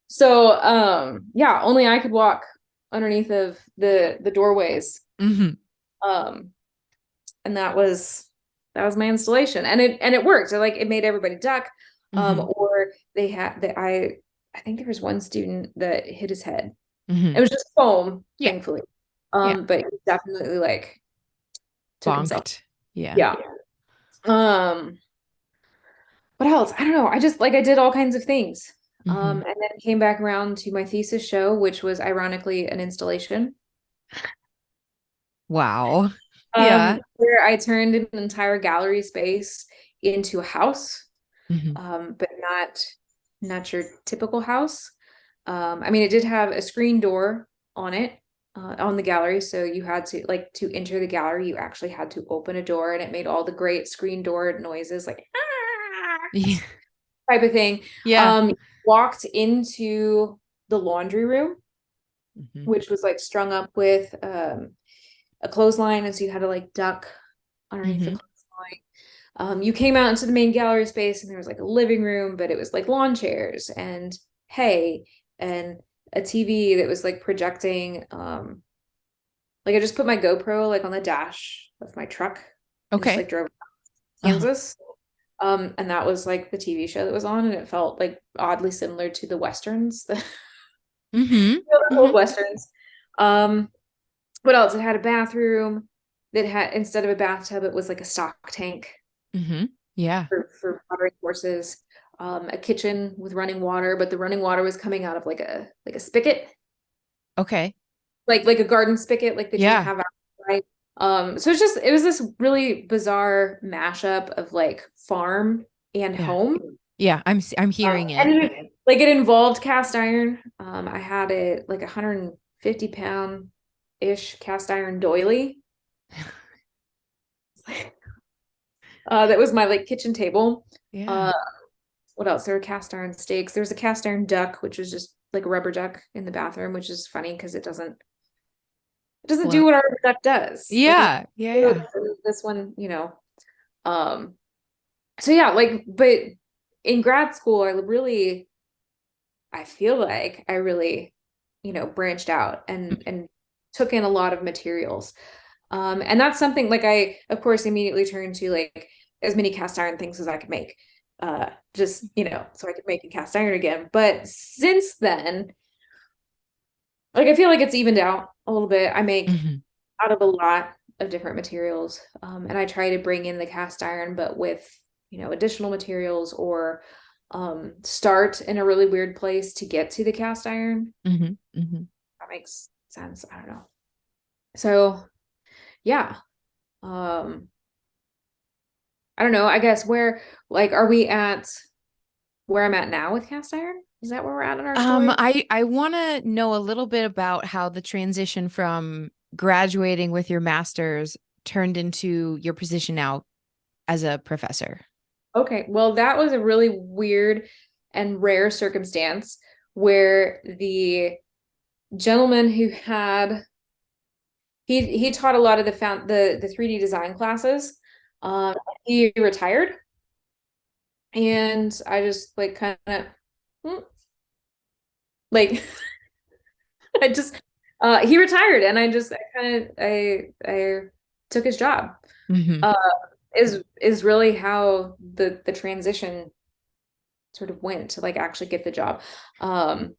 S2: So yeah, only I could walk underneath of the doorways. And that was my installation, and it worked. It made everybody duck. Or they had that I think there was one student that hit his head. It was just foam, thankfully. But he definitely like took himself. Yeah. What else? I don't know. I just I did all kinds of things. And then came back around to my thesis show, which was ironically an installation.
S1: Wow. Yeah.
S2: Where I turned an entire gallery space into a house. But not your typical house. I mean, it did have a screen door on it, on the gallery. So you had to to enter the gallery, you actually had to open a door, and it made all the great screen door noises, like type of thing.
S1: Yeah.
S2: Walked into the laundry room, which was strung up with a clothesline, and so you had to duck underneath the clothesline. You came out into the main gallery space, and there was a living room, but it was lawn chairs and hay and a TV that was projecting. I just put my GoPro on the dash of my truck.
S1: Okay.
S2: And just drove to Kansas. And that was the TV show that was on, and it felt oddly similar to the westerns, the old westerns. What else? It had a bathroom that had, instead of a bathtub, it was a stock tank.
S1: Yeah.
S2: For watering horses. A kitchen with running water, but the running water was coming out of a spigot.
S1: Okay.
S2: Like a garden spigot, that you have outside. So it was this really bizarre mashup of like farm and
S1: Yeah.
S2: home.
S1: Yeah, I'm hearing it.
S2: And like it involved cast iron. I had it like 150 pound ish cast iron doily. That was my like kitchen table.
S1: Yeah.
S2: Uh, what else? There were cast iron steaks. There's a cast iron duck, which was just like a rubber duck in the bathroom, which is funny because it doesn't do
S1: Well,
S2: what our rubber duck does. Like
S1: yeah.
S2: this one, you know. Um, so yeah, like, but in grad school, I feel like I really, branched out and took in a lot of materials. And that's something like I, of course, immediately turned to like as many cast iron things as I could make, just, so I could make a cast iron again. But since then, like I feel like it's evened out a little bit. I make
S1: Hmm.
S2: out of a lot of different materials, and I try to bring in the cast iron, but with, additional materials or start in a really weird place to get to the cast iron.
S1: Hmm. Hmm.
S2: That makes sense. I don't know. So yeah. Um, I don't know. I guess like, are we at where I'm at now with cast iron? Is that where we're at in our story?
S1: I want to know a little bit about how the transition from graduating with your master's turned into your position now as a professor.
S2: Okay. Well, that was a really weird and rare circumstance where the gentleman who had he taught a lot of the 3D design classes. He retired, and I just like kind of like I just he retired, and I kind of I took his job.
S1: Hmm.
S2: Uh, is really how the transition sort of went to like actually get the job. Um,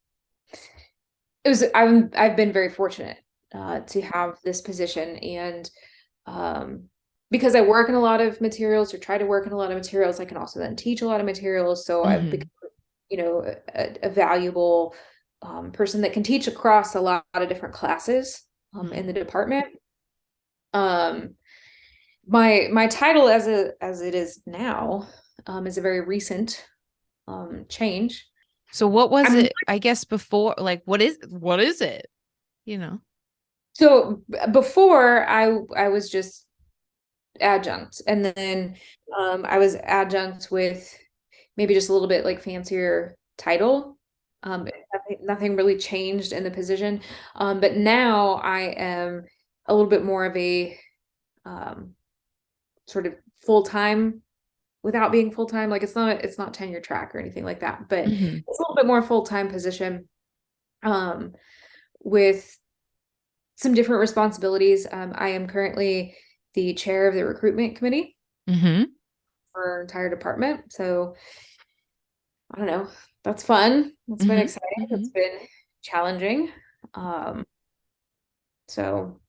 S2: I've been very fortunate to have this position, and um, because I work in a lot of materials or try to work in a lot of materials, I can also then teach a lot of materials. So I've become,
S1: Hmm.
S2: a valuable person that can teach across a lot of different classes in the department. Um, my title as it is now is a very recent change.
S1: So what was
S2: I'm
S1: it, I guess before, like what is it? You know?
S2: so before I was just adjunct, and then I was adjunct with maybe just a little bit like fancier title. Nothing really changed in the position. But now I am a little bit more of a um, sort of full-time without being full-time. Like it's not tenure track or anything like that, but
S1: Hmm.
S2: it's a little bit more full-time position um, with some different responsibilities. I am currently the chair of the recruitment committee
S1: Hmm.
S2: for our entire department. So I don't know. That's fun. That's been
S1: Hmm.
S2: exciting.
S1: Hmm.
S2: It's been challenging. Um, so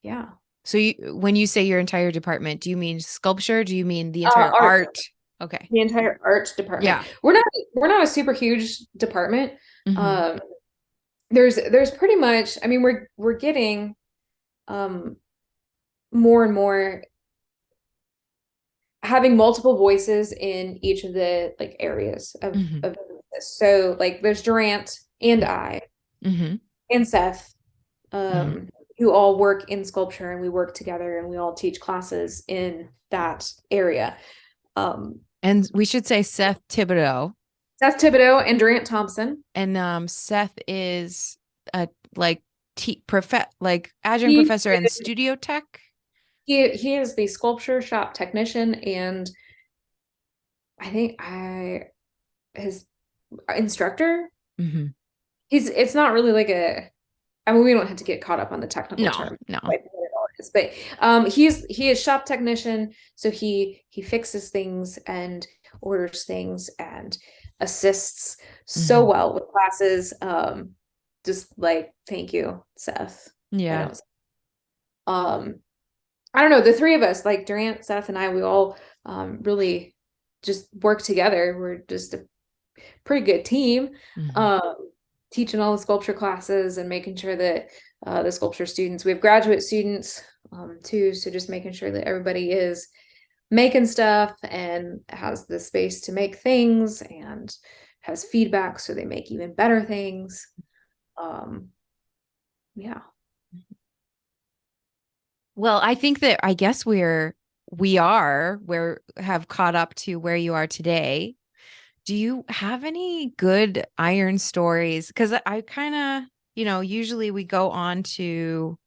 S2: yeah.
S1: So when you say your entire department, do you mean sculpture? Do you mean the entire
S2: Art,
S1: art? Okay.
S2: the entire art department.
S1: Yeah.
S2: We're not a super huge department.
S1: Hmm.
S2: Um, there's pretty much, I mean, we're getting um more and more having multiple voices in each of the like areas
S1: Hmm.
S2: of this. So like there's Durant and I
S1: Hmm.
S2: and Seth,
S1: Hmm.
S2: who all work in sculpture, and we work together and we all teach classes in that area. Um,
S1: And we should say Seth Thibodeau.
S2: Seth Thibodeau and Durant Thompson.
S1: And Seth is a like like adjunct
S2: He
S1: professor and studio tech.
S2: he is the sculpture shop technician, and I think his instructor.
S1: Hmm.
S2: It's not really like I mean, we don't have to get caught up on the technical
S1: No,
S2: term,
S1: no.
S2: like what it all is, but he is shop technician, so he fixes things and orders things and assists so
S1: Hmm.
S2: well with classes. Just like thank you, Seth. I
S1: Yeah.
S2: don't um I don't know, the three of us, like Durant, Seth, and I, we all really just work together. We're just a pretty good team.
S1: Hmm.
S2: Um, Teaching all the sculpture classes and making sure that the sculpture students. We have graduate students too. So just making sure that everybody is making stuff and has the space to make things and has feedback so they make even better things. Yeah.
S1: Well, I think that I guess we have caught up to where you are today. Do you have any good iron stories? Because I kind of, usually we go on to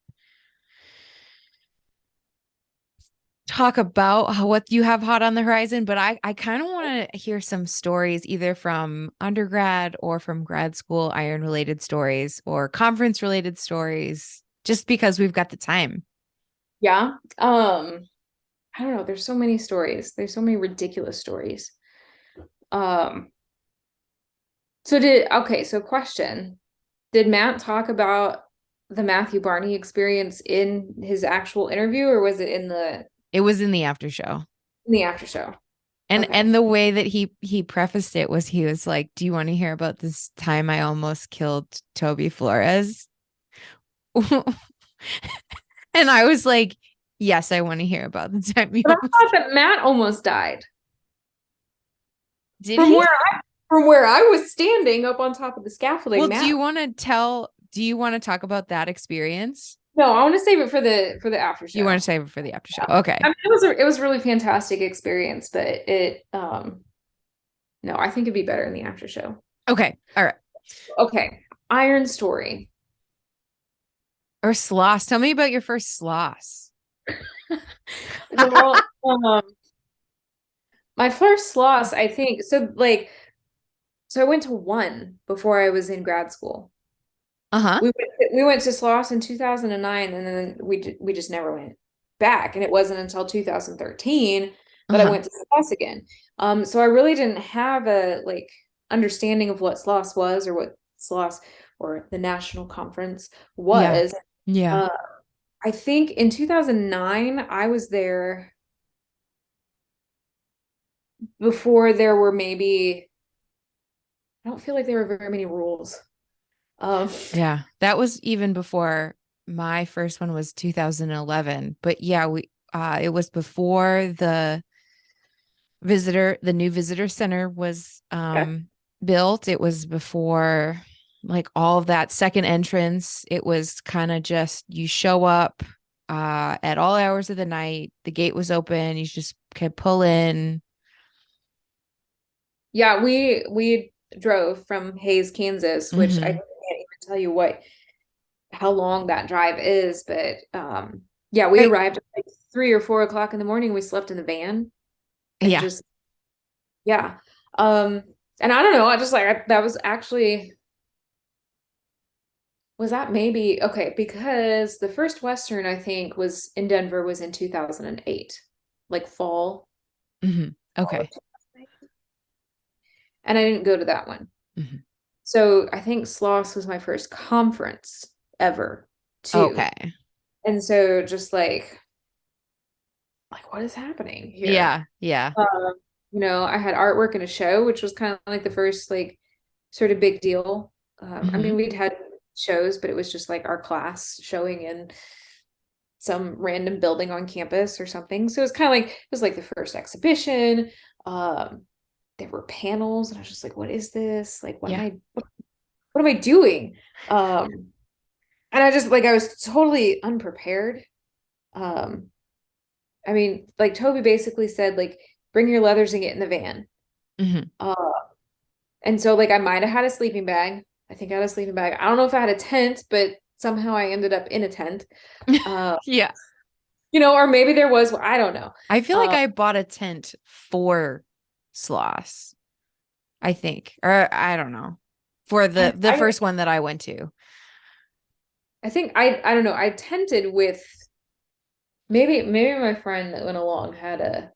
S1: talk about what you have hot on the horizon, but I kind of want to hear some stories either from undergrad or from grad school iron related stories or conference related stories, just because we've got the time.
S2: Yeah. I don't know. There's so many stories. There's so many ridiculous stories. Um, so question. Did Matt talk about the Matthew Barney experience in his actual interview, or was it
S1: It was in the after show.
S2: In the after show?
S1: And the way that he prefaced it was he was like, "Do you want to hear about this time I almost killed Toby Flores?" And I was like, "Yes, I want to hear about the time you
S2: But I thought that Matt almost died.
S1: Did he?
S2: From where I was standing up on top of the scaffolding.
S1: Well, do you want to talk about that experience?
S2: No, I want to save it for the after show.
S1: You want to save it for the after show. Okay.
S2: I mean, it was a really fantastic experience, but no, I think it'd be better in the after show.
S1: Okay. All right.
S2: Okay. Iron story.
S1: Or sloss. Tell me about your first sloss.
S2: Well, my first sloss, I think, so I went to one before I was in grad school.
S1: Uh-huh.
S2: We went to sloss in 2009, and then we just never went back. And it wasn't until 2013 that I went to sloss again. So I really didn't have a understanding of what sloss was, or what sloss or the national conference was.
S1: Yeah.
S2: I think in 2009 I was there before there were maybe, I don't feel like there were very many rules.
S1: Yeah, that was even before my first one was 2011. But yeah, it was before the new visitor center was built. It was before all of that second entrance. It was kind of just you show up at all hours of the night. The gate was open. You just could pull in.
S2: Yeah, we drove from Hayes, Kansas, which I can't even tell you how long that drive is, but yeah, we arrived at 3 or 4 o'clock in the morning. We slept in the van and and I don't know, I just that was actually, was that maybe okay, because the first Western I think was in Denver was in 2008, fall.
S1: Okay.
S2: And I didn't go to that one. So I think Sloss was my first conference ever too.
S1: Okay.
S2: And so just what is happening here?
S1: Yeah.
S2: I had artwork in a show, which was kind of the first sort of big deal. I mean, we'd had shows, but it was just our class showing in some random building on campus or something. So it was kind of it was the first exhibition. There were panels, and I was just what is this? What am I doing? And I just I was totally unprepared. I mean, Toby basically said, bring your leathers and get in the van. And so I might have had a sleeping bag. I think I had a sleeping bag. I don't know if I had a tent, but somehow I ended up in a tent.
S1: Yeah.
S2: Or maybe there was, I don't know.
S1: I feel like I bought a tent for Sloss, I think, or I don't know, for the first one that I went to.
S2: I think I don't know. I tented with maybe my friend that went along had a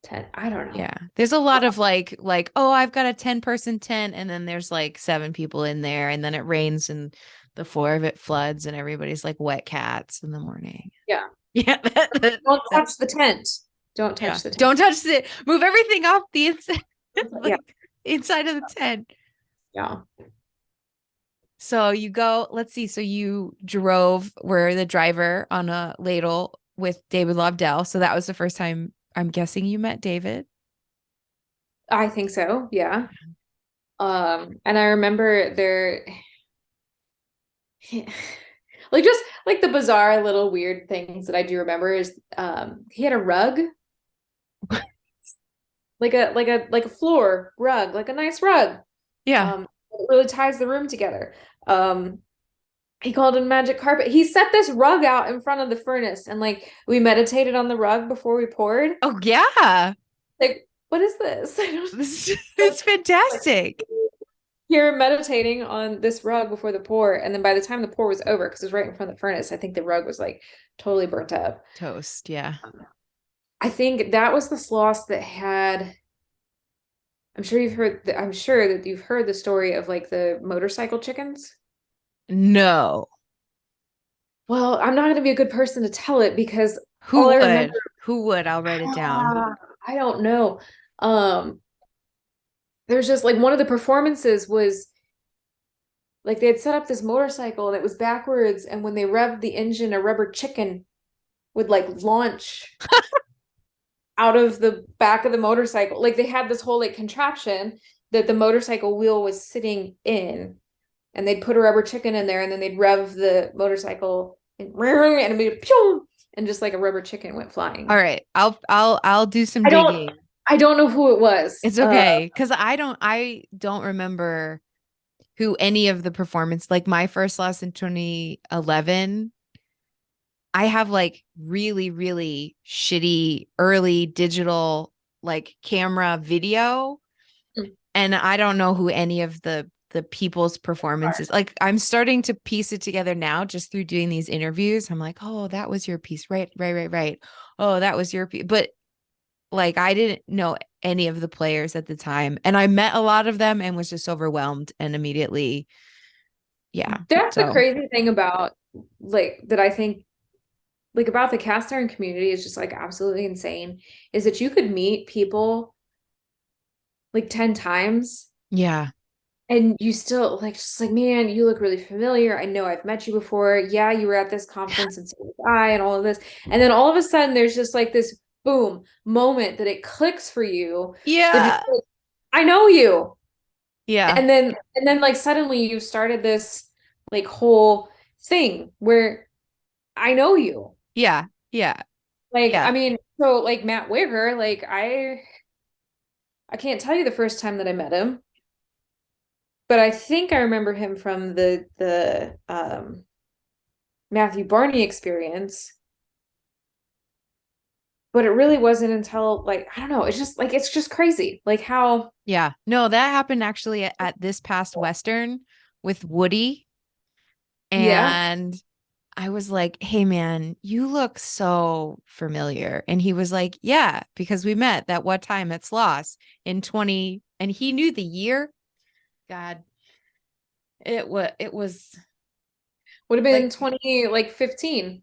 S2: tent. I don't know.
S1: Yeah, there's a lot of oh, I've got a 10-person tent, and then there's 7 people in there, and then it rains and the floor of it floods, and everybody's wet cats in the morning.
S2: Yeah.
S1: Don't
S2: touch the tent. Don't touch the tent.
S1: Don't touch it. Move everything off the inside, inside of the tent.
S2: Yeah.
S1: So you go, let's see. So you were the driver on a ladle with David Lobdell. So that was the first time I'm guessing you met David.
S2: I think so, yeah. And I remember there like just like the bizarre little weird things that I do remember is he had a rug, like a floor rug, like a nice rug.
S1: Yeah.
S2: It really ties the room together. Um he called it a magic carpet. He set this rug out in front of the furnace and like we meditated on the rug before we poured.
S1: Oh, yeah.
S2: Like, what is this? I don't
S1: It's
S2: like
S1: fantastic.
S2: here meditating on this rug before the pour. And then by the time the pour was over, because it was right in front of the furnace, I think the rug was like totally burnt up.
S1: Toast. Yeah.
S2: I think that was the Sloss that had, I'm sure that you've heard the story of like the motorcycle chickens.
S1: No.
S2: Well, I'm not going to be a good person to tell it because all
S1: Who
S2: I remember,
S1: would? Who would? I'll write it down.
S2: I don't know. Um, there's just like one of the performances was like they had set up this motorcycle and it was backwards, and when they revved the engine, a rubber chicken would like launch out of the back of the motorcycle. Like they had this whole like contraption that the motorcycle wheel was sitting in, and they'd put a rubber chicken in there, and then they'd rev the motorcycle and it'd be pew, and just like a rubber chicken went flying.
S1: All right. I'll do some
S2: I don't
S1: digging.
S2: I don't know who it was.
S1: It's okay. Because I don't remember who any of the performance, like my first loss in 2011. I have like really, really shitty early digital like camera video. And I don't know who any of the people's performances. Like I'm starting to piece it together now just through doing these interviews. I'm like, oh, that was your piece. Right, right, right, right. Oh, that was your piece. But like I didn't know any of the players at the time. And I met a lot of them and was just overwhelmed and immediately, yeah.
S2: That's the
S1: So
S2: crazy thing about like that I think like about the cast iron community is just like absolutely insane is that you could meet people like 10 times
S1: yeah.
S2: and you still like just like, man, you look really familiar. I know I've met you before. Yeah, you were at this conference and so was I and all of this. And then all of a sudden there's just like this boom moment that it clicks for you that
S1: Yeah.
S2: like, I know you.
S1: Yeah.
S2: And then like suddenly you've started this like whole thing where I know you.
S1: Yeah. Yeah.
S2: Like,
S1: Yeah.
S2: I mean, so like Matt Wigger, like I can't tell you the first time that I met him, but I think I remember him from the Matthew Barney experience. But it really wasn't until like, I don't know, it's just crazy. Like how
S1: Yeah. No, that happened actually at this past Western with Woody.
S2: yeah.
S1: And I was like, hey, man, you look so familiar. And he was like, yeah, because we met that one time at Sloss in 20, and he knew the year. God, it was
S2: Would have
S1: like,
S2: been 20 like 15,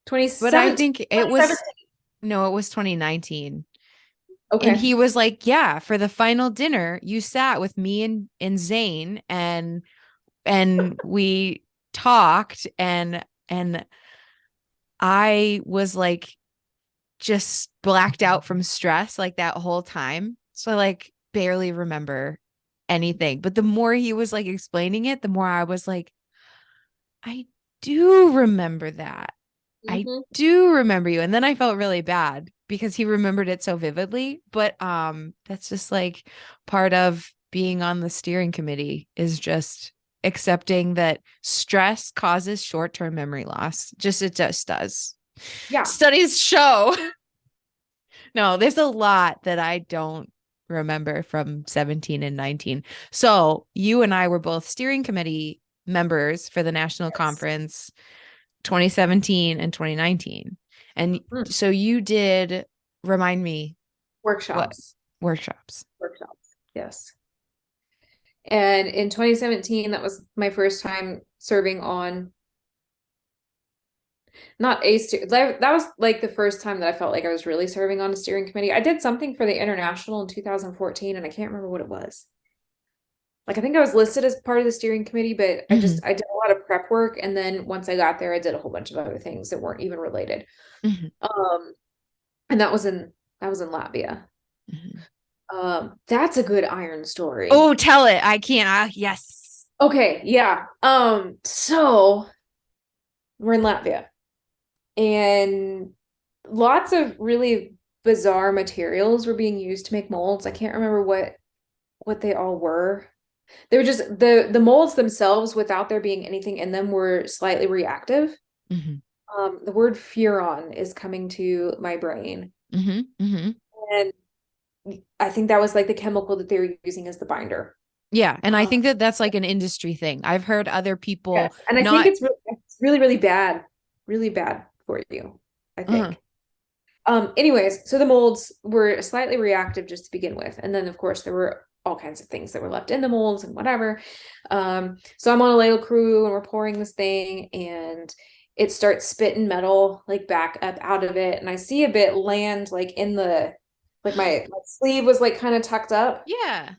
S1: but I
S2: 2017,
S1: think it was,
S2: 2017.
S1: no, it was 2019. And
S2: Okay.
S1: he was like, yeah, for the final dinner, you sat with me and Zane and we talked and I was like just blacked out from stress like that whole time. So I like barely remember anything. But the more he was like explaining it, the more I was like, I do remember that. I
S2: Mhm.
S1: do remember you. And then I felt really bad because he remembered it so vividly. But that's just like part of being on the steering committee is just accepting that stress causes short-term memory loss. It just does.
S2: Yeah.
S1: Studies show. No, there's a lot that I don't remember from 17 and 19. So you and I were both steering committee members for the national
S2: Yes.
S1: conference 2017 and 2019. And
S2: Mm.
S1: so you did remind me what
S2: Workshops.
S1: workshops.
S2: Workshops. Yes. And in 2017, that was my first time serving on not a steer that was like the first time that I felt like I was really serving on a steering committee. I did something for the international in 2014 and I can't remember what it was. like, I think I was listed as part of the steering committee, but I
S1: Mm-hmm.
S2: did a lot of prep work. And then once I got there, I did a whole bunch of other things that weren't even related.
S1: Mm-hmm.
S2: Um, and that was in Latvia.
S1: Mm-hmm.
S2: That's a good iron story.
S1: Oh, tell it. I can't. Yes.
S2: Okay, yeah. So we're in Latvia and lots of really bizarre materials were being used to make molds. I can't remember what they all were. They were just the molds themselves, without there being anything in them, were slightly reactive.
S1: Mm-hmm.
S2: The word furon is coming to my brain.
S1: Mm-hmm. Mm-hmm.
S2: And I think that was like the chemical that they were using as the binder.
S1: Yeah. And I
S2: Um,
S1: think that that's like an industry thing. I've heard other people
S2: yes. And I think
S1: not,
S2: it's really, really bad for you, I
S1: uh,
S2: think. Anyways, so the molds were slightly reactive just to begin with. And then, of course, there were all kinds of things that were left in the molds and whatever. So I'm on a ladle crew and we're pouring this thing and it starts spitting metal like back up out of it. And I see a bit land like in the, like my sleeve was like kind of tucked up
S1: yeah.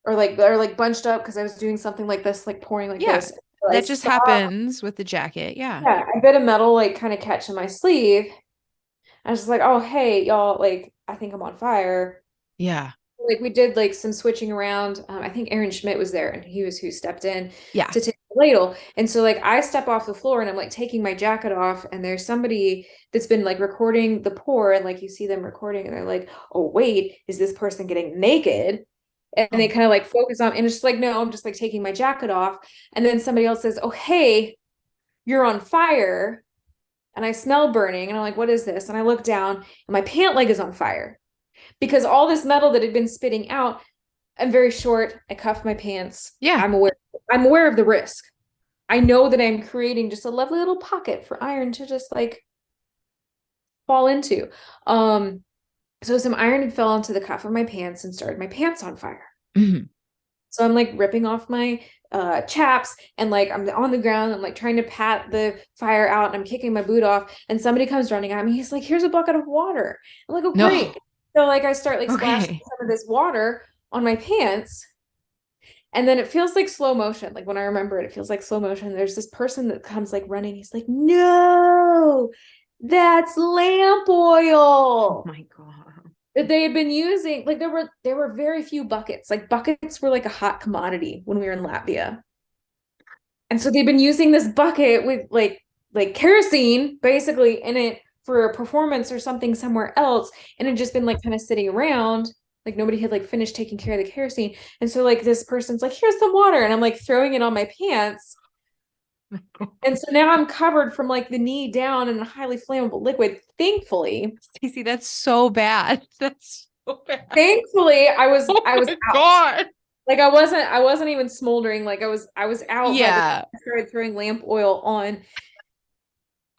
S2: or like bunched up because I was doing something like this, like pouring like
S1: Yeah.
S2: this. I
S1: That just
S2: saw,
S1: happens with the jacket. Yeah.
S2: yeah, a bit of metal like kind of catch in my sleeve. I was just like, oh, hey, y'all, like, I think I'm on fire.
S1: Yeah.
S2: Like, we did like some switching around. I think Aaron Schmidt was there and he was who stepped in
S1: Yeah.
S2: to take the ladle. And so, like, I step off the floor and I'm like taking my jacket off, and there's somebody that's been like recording the pour, and like you see them recording, and they're like, oh, wait, is this person getting naked? And they
S1: Oh,
S2: kind of like focus on, and it's just like, no, I'm just like taking my jacket off. And then somebody else says, oh, hey, you're on fire. And I smell burning. And I'm like, what is this? And I look down and my pant leg is on fire because all this metal that had been spitting out. I'm very short. I cuff my pants.
S1: yeah.
S2: I'm aware of the risk. I know that I'm creating just a lovely little pocket for iron to just like fall into. So some iron had fell onto the cuff of my pants and started my pants on fire.
S1: Mm-hmm.
S2: So I'm like ripping off my chaps and like I'm on the ground. I'm like trying to pat the fire out and I'm kicking my boot off. And somebody comes running at me. He's like, here's a bucket of water. I'm like, oh, great.
S1: No.
S2: So like I start like splashing
S1: Okay.
S2: some of this water on my pants. And then it feels like slow motion. Like when I remember it, it feels like slow motion. There's this person that comes like running. He's like, no, that's lamp
S1: Oh
S2: oil
S1: my God.
S2: that they had been using. Like there were very few buckets. Like buckets were like a hot commodity when we were in Latvia. And so they've been using this bucket with like kerosene basically in it for a performance or something somewhere else, and it just been like kind of sitting around. Like nobody had like finished taking care of the kerosene. And so like this person's like, here's some water. And I'm like throwing it on my pants. And so now I'm covered from like the knee down in a highly flammable liquid.
S1: Stacey, that's so bad. That's so bad.
S2: Thankfully,
S1: Oh
S2: I was
S1: my
S2: out.
S1: God.
S2: Like I wasn't even smoldering. Like I was out by the time
S1: Yeah.
S2: I started throwing lamp oil on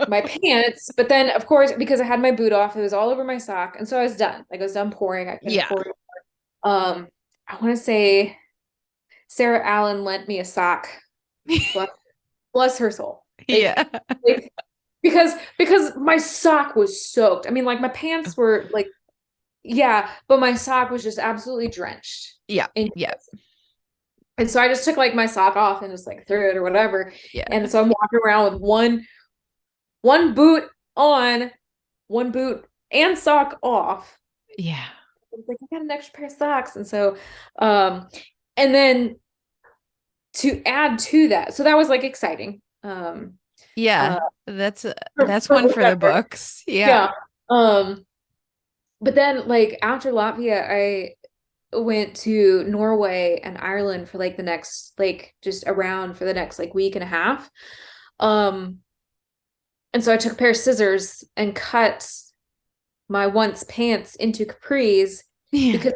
S2: my pants. But then of course, because I had my boot off, it was all over my sock. And so I was done. Like I was done pouring. I couldn't
S1: Yeah.
S2: pour it. I want to say Sarah Allen lent me a sock. Bless, bless her soul.
S1: Yeah.
S2: Like because my sock was soaked. I mean, like my pants were like, yeah, but my sock was just absolutely drenched
S1: Yeah.
S2: in.
S1: Yeah.
S2: And so I just took like my sock off and just like threw it or whatever.
S1: Yeah.
S2: And so I'm walking around with one boot on, one boot and sock off.
S1: Yeah.
S2: I was like, I got an extra pair of socks. And so and then to add to that, so that was like exciting.
S1: Yeah.
S2: Uh
S1: That's
S2: for
S1: one for the
S2: whatever.
S1: books. Yeah.
S2: Yeah. But then like after Latvia, I went to Norway and Ireland for like the next like just around for the next like week and a half. Um and so I took a pair of scissors and cut my once pants into capris
S1: Yeah.
S2: because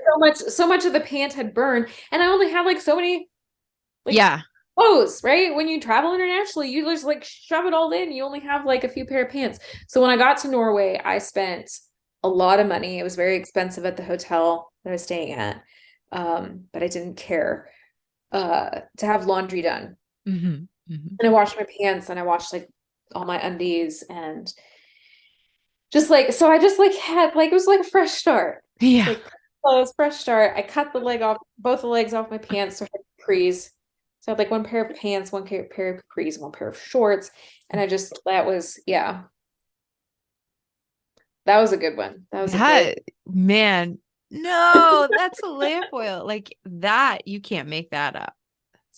S2: so much of the pant had burned and I only had like so many like
S1: Yeah.
S2: clothes, right? When you travel internationally, you just like shove it all in. You only have like a few pair of pants. So when I got to Norway, I spent a lot of money. It was very expensive at the hotel that I was staying at. But I didn't care to have laundry done.
S1: Mm-hmm. Mm-hmm.
S2: And I washed my pants and I washed like all my undies and just like so I just like had like it was like a fresh start. Just
S1: Yeah.
S2: like clothes, fresh start. I cut the leg off, both the legs off my pants, so I had capris. So I had like one pair of pants, one pair of capris, and one pair of shorts. And that was, yeah, that was a good one. That was a good.
S1: That man, no, that's a lamp oil. Like that, you can't make that up.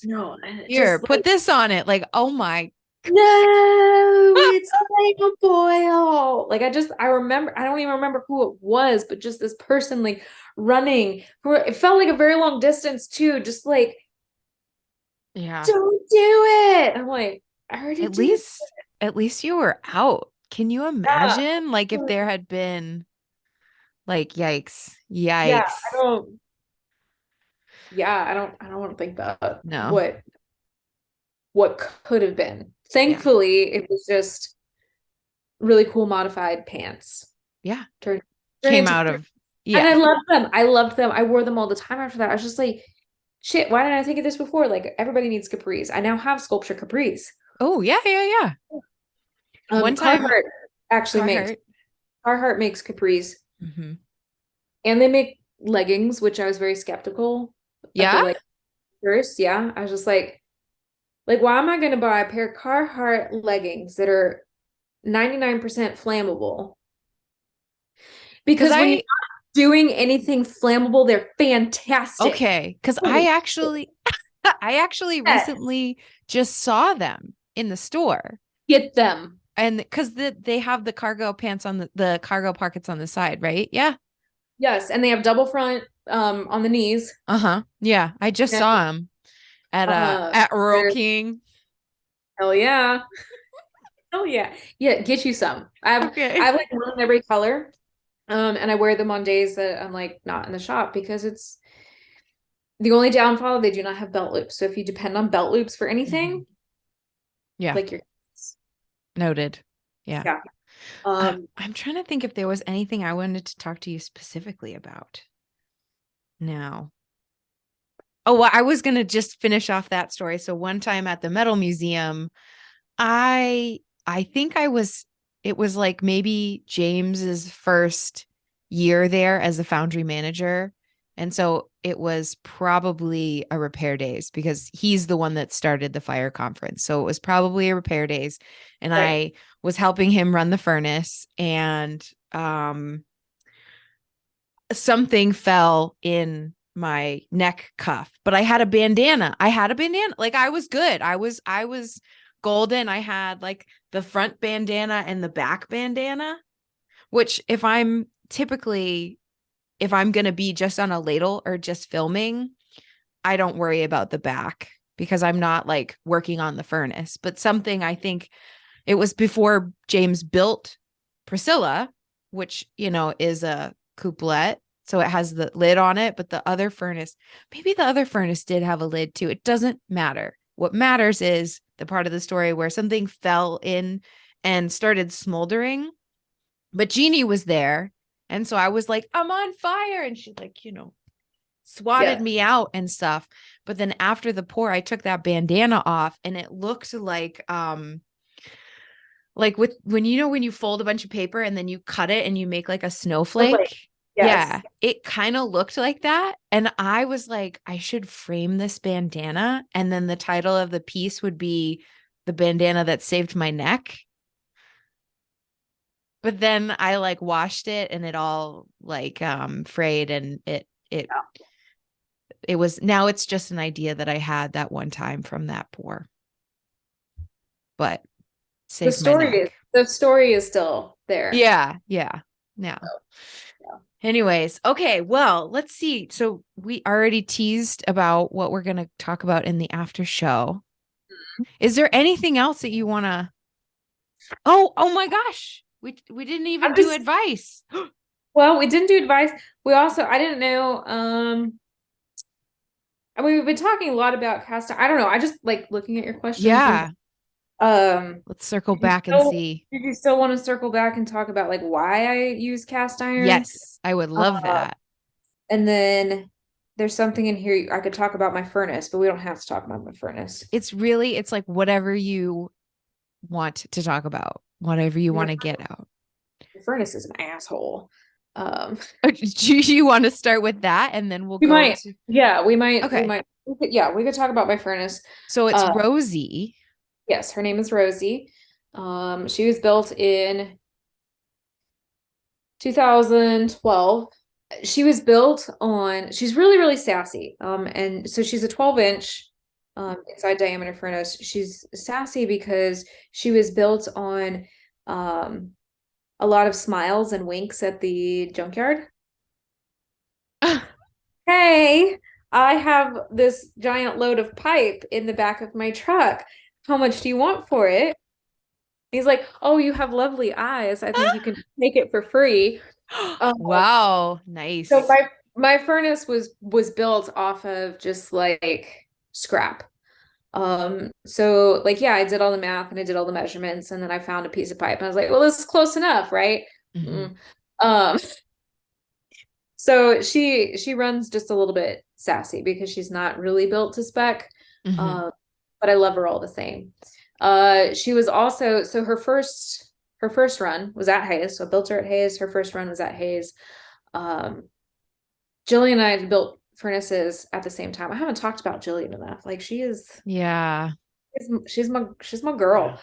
S2: No,
S1: Here,
S2: just
S1: put
S2: like,
S1: this on it. Like, oh my.
S2: no, it's lamp oil. Like I remember, I don't even remember who it was, but just this person like running. It felt like a very long distance too, just like,
S1: Yeah.
S2: don't do it. I'm like, I already
S1: At
S2: did.
S1: least, at least you were out. Can you
S2: Yeah.
S1: imagine? Like if there had been like, yikes,
S2: Yeah,
S1: yikes.
S2: I don't want to think about
S1: No.
S2: what could have been.
S1: Yeah.
S2: Thankfully, it was just really cool modified pants.
S1: Yeah.
S2: Turn turn
S1: Came
S2: into
S1: out of,
S2: and I
S1: yeah.
S2: loved them. I loved them. I wore them all the time after that. I was just like, shit, why didn't I think of this before? Like everybody needs capris. I now have sculpture capris.
S1: Oh, yeah, yeah, yeah. One time,
S2: Carhartt actually makes
S1: Carhartt.
S2: Carhartt makes capris
S1: Hmm.
S2: and they make leggings, which I was very skeptical of the
S1: Yeah.
S2: like first. Yeah. I was just like, why am I going to buy a pair of Carhartt leggings that are 99% flammable?
S1: Because
S2: Because when you're not doing anything flammable, they're fantastic.
S1: okay. Because
S2: Holy
S1: I actually
S2: shit.
S1: recently just saw them in the store.
S2: Get them.
S1: And because they have the cargo pants on the cargo pockets on the side, right? Yeah.
S2: Yes, and they have double front on the knees.
S1: Uh-huh. Yeah. I just
S2: And
S1: saw them
S2: uh
S1: at Rural
S2: there's
S1: King.
S2: hell yeah. Hell yeah. Yeah, get you some. I
S1: Okay.
S2: have like one in every color. And I wear them on days that I'm like not in the shop because it's the only downfall, they do not have belt loops. So if you depend on belt loops for
S1: Mhm.
S2: anything,
S1: Yeah.
S2: like you're
S1: Noted. Yeah.
S2: yeah. Um
S1: I'm trying to think if there was anything I wanted to talk to you specifically about. Now. Oh, well, I was gonna just finish off that story. So one time at the metal museum, I think it was like maybe James's first year there as a foundry manager. And so it was probably a repair days because he's the one that started the fire conference. So it was probably a repair days. And
S2: right.
S1: I was helping him run the furnace and something fell in my neck cuff, but I had a bandana. Like I was good. I was golden. I had like the front bandana and the back bandana, which if I'm going to be just on a ladle or just filming, I don't worry about the back because I'm not like working on the furnace. But something I think it was before James built Priscilla, which, is a couplet. So it has the lid on it, but maybe the other furnace did have a lid too. It doesn't matter. What matters is the part of the story where something fell in and started smoldering. But Jeannie was there. And so I was like, I'm on fire. And she like, swatted
S2: Yes.
S1: me out and stuff. But then after the pour, I took that bandana off and it looked like when you fold a bunch of paper and then you cut it and you make like a
S2: Lovely.
S1: snowflake.
S2: Yes.
S1: Yeah, it kind of looked like that. And I was like, I should frame this bandana. And then the title of the piece would be The Bandana That Saved My Neck. But then I like washed it and it all like frayed and it was now it's just an idea that I had that one time from that pour. But saved my neck.
S2: The story is still there.
S1: Yeah, yeah. Now.
S2: So, yeah.
S1: Anyways, okay, well, let's see. So we already teased about what we're going to talk about in the after show. Is there anything else that you want to oh my gosh. We didn't even do advice.
S2: Well, we didn't do advice. I didn't know I mean we've been talking a lot about cast I don't know. I just like looking at your questions and
S1: Yeah,
S2: um
S1: let's circle back and see.
S2: did you still want to circle back and talk about like why I use cast iron?
S1: Yes, I would love
S2: Uh,
S1: that.
S2: and then there's something in here I could talk about my furnace, but we don't have to talk about my furnace.
S1: It's like whatever you want to talk about, whatever you
S2: My
S1: want to get out.
S2: furnace is an asshole.
S1: Do you want to start with that and then we'll
S2: we
S1: go
S2: might,
S1: to
S2: yeah, we might,
S1: okay.
S2: we could talk about my furnace.
S1: So it's Rosie.
S2: Yes, her name is Rosie. She was built in 2012. She's really, really sassy. And so she's a 12-inch inside diameter furnace. She's sassy because she was built on a lot of smiles and winks at the junkyard. Hey, I have this giant load of pipe in the back of my truck. How much do you want for it? He's like, oh, you have lovely eyes. I think you can take it for free.
S1: Wow,
S2: So
S1: nice.
S2: my furnace was built off of just like scrap. So like yeah, I did all the math and I did all the measurements and then I found a piece of pipe and I was like, well, this is close enough, right?
S1: Mm-hmm.
S2: Mm. Um, so she runs just a little bit sassy because she's not really built to spec.
S1: Mm-hmm.
S2: Um, but I love her all the same. She was also so her first run was at Hayes. So I built her at Hayes. Her first run was at Hayes. Um, Jillian and I had built furnaces at the same time. I haven't talked about Jillian enough. Like
S1: Yeah.
S2: she's my girl.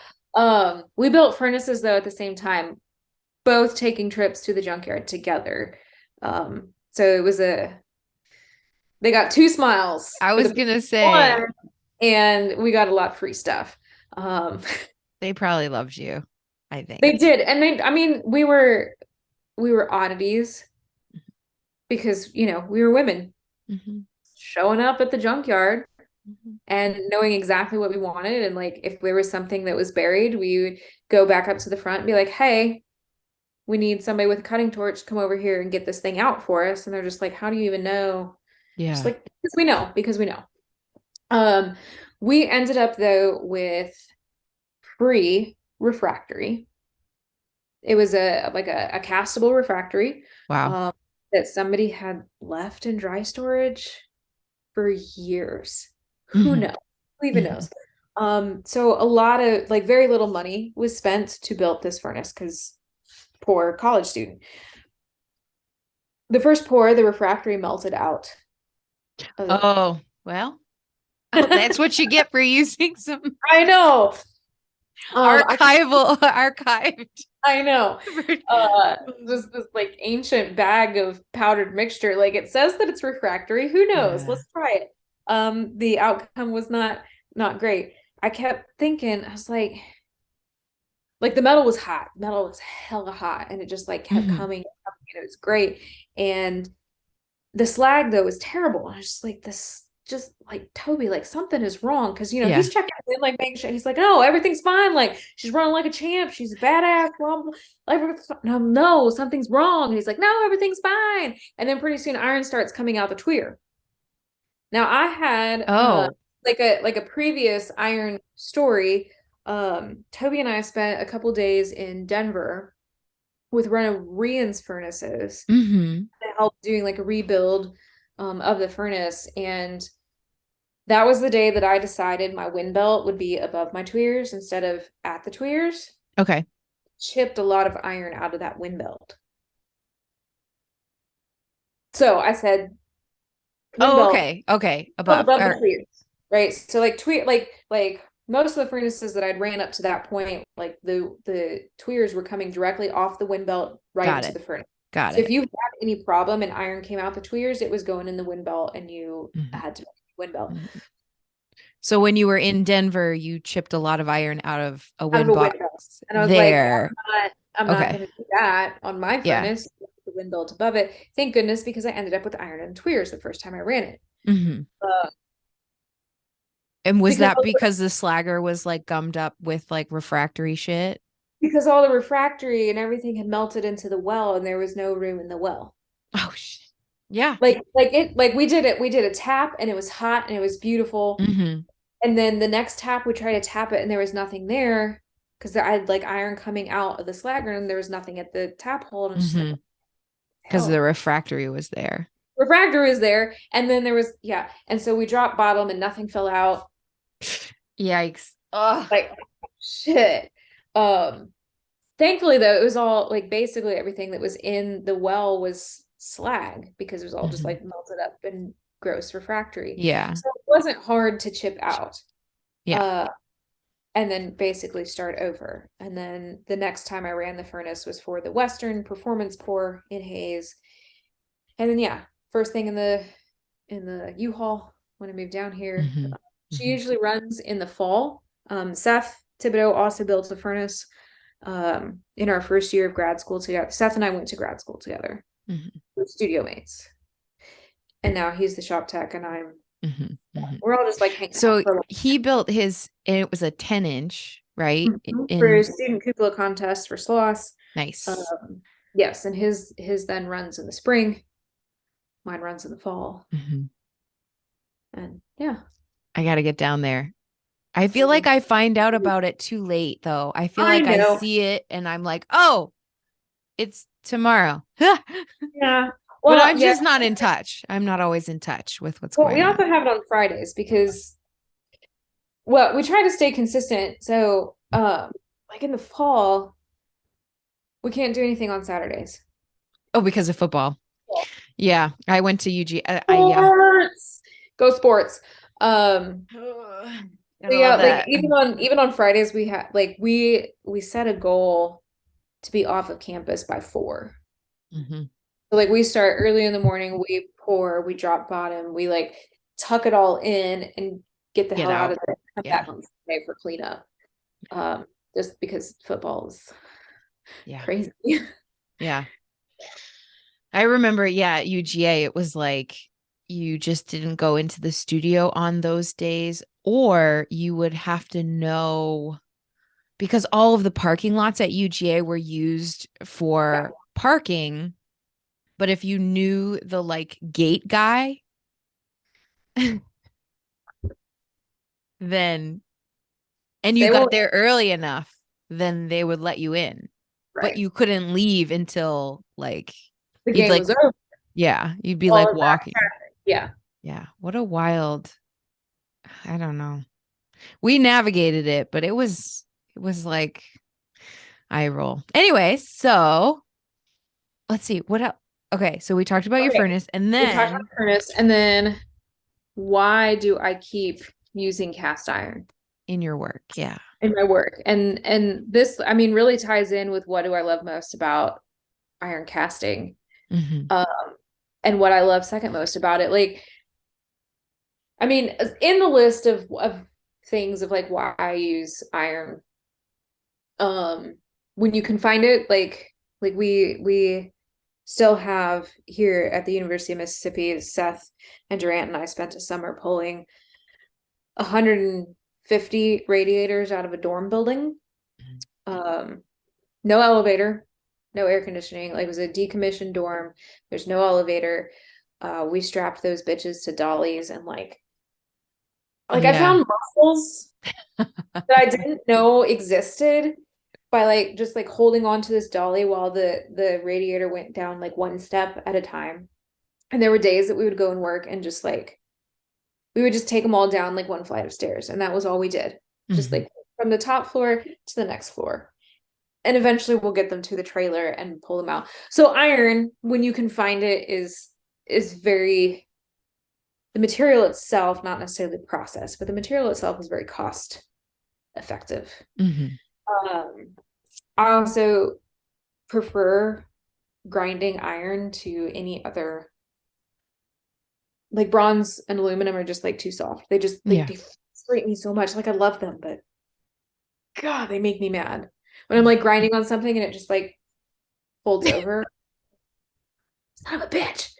S2: We built furnaces though at the same time, both taking trips to the junkyard together. So they got 2 smiles
S1: I
S2: for
S1: was
S2: the
S1: gonna say
S2: one, and we got a lot of free stuff. Um,
S1: they probably loved you, I think.
S2: they did, and I mean, we were oddities because we were women
S1: Mm-hmm.
S2: showing up at the junkyard
S1: Mm-hmm.
S2: and knowing exactly what we wanted. And like, if there was something that was buried, we would go back up to the front and be like, hey, we need somebody with a cutting torch to come over here and get this thing out for us. And they're just like, how do you even know? Just
S1: Yeah.
S2: like, because we know. We ended up though with free refractory. It was a castable refractory
S1: Wow.
S2: um, that somebody had left in dry storage for years. Who
S1: Mm-hmm.
S2: knows? Who even
S1: Mm-hmm.
S2: knows? So a lot of like very little money was spent to build this furnace because poor college student. The first pour, the refractory melted out of the
S1: Oh, well, that's what you get for using some
S2: I know. I
S1: archival archived.
S2: I know. This like ancient bag of powdered mixture. Like it says that it's refractory. Who knows?
S1: Yeah.
S2: Let's try it. The outcome was not great. I kept thinking, I was like the metal was hot. Metal was hella hot, and it just like kept
S1: Mm-hmm.
S2: coming, and it was great. And the slag though was terrible. I was just like this, just like Toby, like something is wrong because
S1: Yeah.
S2: he's checking in, like making sure he's like, no, everything's fine. Like she's running like a champ. She's a badass. Blah, blah. Like no, no, something's wrong. And he's like, no, everything's fine. And then pretty soon iron starts coming out the tweer. Now I had
S1: Oh.
S2: like a previous iron story. Toby and I spent a couple days in Denver with one of Rian's furnaces
S1: Mm-hmm.
S2: to help doing like a rebuild of the furnace. And that was the day that I decided my wind belt would be above my tweers instead of at the tweers.
S1: Okay.
S2: Chipped a lot of iron out of that wind belt. So I said, wind
S1: Oh,
S2: belt
S1: okay. Okay. Above.
S2: above
S1: All
S2: the
S1: right.
S2: tweers, right? So like tweer, like most of the furnaces that I'd ran up to that point, like the tweers were coming directly off the wind belt right
S1: Got
S2: into
S1: it.
S2: the furnace.
S1: Got
S2: So if
S1: it.
S2: you had any problem and iron came out the tweers, it was going in the wind belt and you
S1: Mm-hmm.
S2: had to wind belt
S1: Mm-hmm. So when you were in Denver, you chipped a lot of iron out of a
S2: out of
S1: wind
S2: a wind
S1: box
S2: belt. And I was like,
S1: there.
S2: I'm not
S1: Okay.
S2: going to do that on my
S1: Yeah.
S2: furnace. The wind belt above it. Thank goodness, because I ended up with iron and tweers the first time I ran it.
S1: Mm-hmm.
S2: Uh,
S1: And was
S2: because
S1: that because the slagger was like gummed up with like refractory shit?
S2: all the refractory and everything had melted into the well, and there was no room in the well.
S1: Oh shit. Yeah.
S2: Like we did a tap, and it was hot and it was beautiful.
S1: Mm-hmm.
S2: And then the next tap, we tried to tap it, and there was nothing there because I had like iron coming out of the slagger, and there was nothing at the tap hole. And I was just like,
S1: Mm-hmm.
S2: what the
S1: Because the
S2: hell?
S1: refractory was there.
S2: Refractory was there, and then there was and so we dropped bottom, and nothing fell out.
S1: Yikes. Oh.
S2: Like shit. Um, Thankfully, though, it was all like basically everything that was in the well was slag because it was all just like melted up and gross refractory.
S1: Yeah.
S2: So it wasn't hard to chip out.
S1: Yeah.
S2: Uh, and then basically start over. And then the next time I ran the furnace was for the Western Performance Pour in Hayes. And then yeah, first thing in the U-Haul when I moved down here. She usually runs in the fall. Seth Thibodeau also built a furnace in our first year of grad school together. Seth and I went to grad school together. We're studio mates. And now he's the shop tech and I'm we're all just like hanging
S1: So
S2: out for
S1: he built his, and it was a 10-inch, right?
S2: for student cupola contest for Sloss.
S1: Nice.
S2: Yes, and his then runs in the spring. Mine runs in the fall. And yeah.
S1: I got to get down there. I feel like I find out about it too late, though. I feel like I see it and I'm like, oh, it's tomorrow.
S2: Yeah.
S1: Well, but I'm just not in touch. I'm not always in touch with what's going on.
S2: We also have it on Fridays because, well, we try to stay consistent. So, like in the fall, we can't do anything on Saturdays.
S1: Oh, because of football. Yeah. I went to UG.
S2: Sports. Go sports. Yeah, like even on Fridays we had like we set a goal to be off of campus by 4. So like we start early in the morning, we pour, we drop bottom, we like tuck it all in and get the hell out of there, come back on Sunday for cleanup. Just because football is crazy.
S1: Yeah. I remember, at UGA, it was like you just didn't go into the studio on those days, or you would have to know, because all of the parking lots at UGA were used for parking. But if you knew the like gate guy, then, and you got there early enough, then they would let you in. Right. But you couldn't leave until like
S2: the game was over.
S1: Yeah, you'd be like walking.
S2: Yeah.
S1: Yeah. What a wild, I don't know. We navigated it, but it was like eye roll. Anyway, so let's see what else. Okay, so we talked about your furnace, and then we talked about
S2: furnace, and then why do I keep using cast iron
S1: in your work? Yeah,
S2: in my work, and this, I mean, really ties in with what do I love most about iron casting, and what I love second most about it. Like, I mean, in the list of things of like why I use iron, when you can find it, like we still have here at the University of Mississippi, Seth and Durant and I spent a summer pulling 150 radiators out of a dorm building. No elevator, no air conditioning. Like, it was a decommissioned dorm. There's no elevator. We strapped those bitches to dollies and like I found muscles that I didn't know existed by like just like holding on to this dolly while the radiator went down like one step at a time. And there were days that we would go and work and just like we would just take them all down like one flight of stairs, and that was all we did. Just like from the top floor to the next floor. And eventually we'll get them to the trailer and pull them out. So iron, when you can find it, is very, the material itself, not necessarily the process, but the material itself is very cost effective. I also prefer grinding iron to any other, like bronze and aluminum are just like too soft. They just they frustrate me so much. Like, I love them, but God, they make me mad when I'm like grinding on something and it just like folds over. Son of a bitch.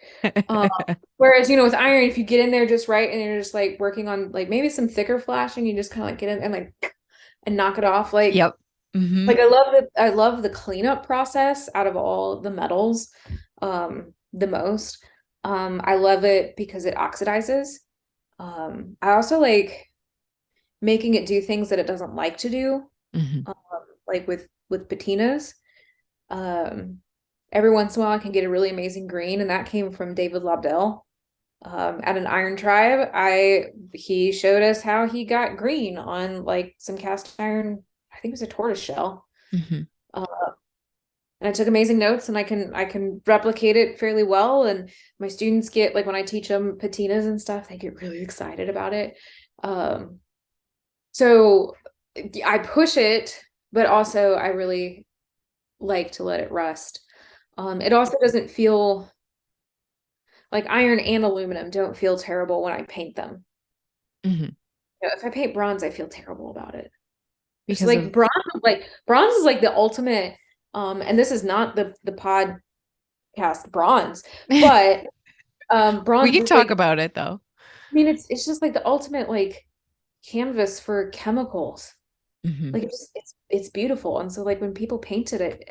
S2: Whereas, with iron, if you get in there just right and you're just like working on like maybe some thicker flashing, you just kind of like get in and like and knock it off. Like, like I love the cleanup process out of all the metals the most. I love it because it oxidizes. I also like making it do things that it doesn't like to do. Like with patinas. Every once in a while I can get a really amazing green, and that came from David Lobdell at an Iron Tribe. He showed us how he got green on like some cast iron, I think it was a tortoise shell. Uh, and I took amazing notes, and I can replicate it fairly well. And my students get, like, when I teach them patinas and stuff, they get really excited about it. Um, so I push it, but also I really like to let it rest. It also doesn't feel like iron and aluminum don't feel terrible when I paint them.
S1: Mm-hmm.
S2: You know, if I paint bronze, I feel terrible about it. It's
S1: Because of,
S2: like bronze is like the ultimate, and this is not the podcast bronze, but
S1: we
S2: bronze
S1: can
S2: is like,
S1: talk about it though.
S2: I mean, it's just like the ultimate like canvas for chemicals.
S1: Mm-hmm.
S2: Like it's beautiful. And so like when people painted it,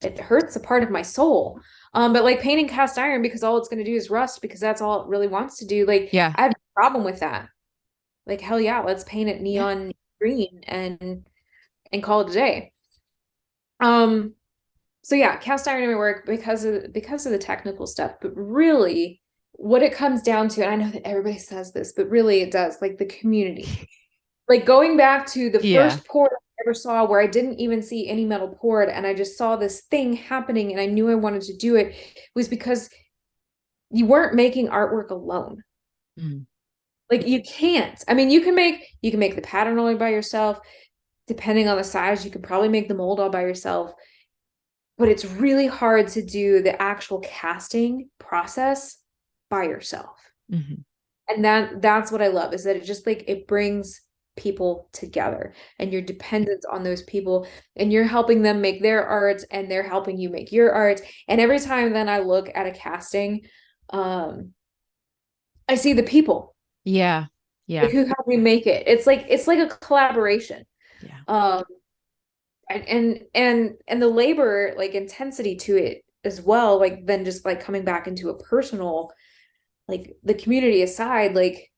S2: it hurts a part of my soul. But like painting cast iron, because all it's going to do is rust, because that's all it really wants to do. Like
S1: Yeah.
S2: I have no problem with that. Like hell yeah, let's paint it
S1: Yeah.
S2: neon green and call it a day. Um, so yeah, cast iron in my work because of the technical stuff, but really what it comes down to, and I know that everybody says this, but really it does, like the community. Like going back to the
S1: Yeah.
S2: first pour I ever saw, where I didn't even see any metal poured, and I just saw this thing happening and I knew I wanted to do it, was because you weren't making artwork alone.
S1: Mm.
S2: Like you can't. I mean, you can make the pattern all by yourself. Depending on the size, you could probably make the mold all by yourself. But it's really hard to do the actual casting process by yourself.
S1: Mm-hmm.
S2: And that's what I love, is that it just like it brings people together, and you're dependent on those people, and you're helping them make their art, and they're helping you make your art. And every time then I look at a casting, um I see the people,
S1: Yeah.
S2: like
S1: Yeah.
S2: who helped me make it. It's like a collaboration.
S1: Yeah.
S2: um and the labor, like intensity to it as well, like then just like coming back into a personal, like the community aside, like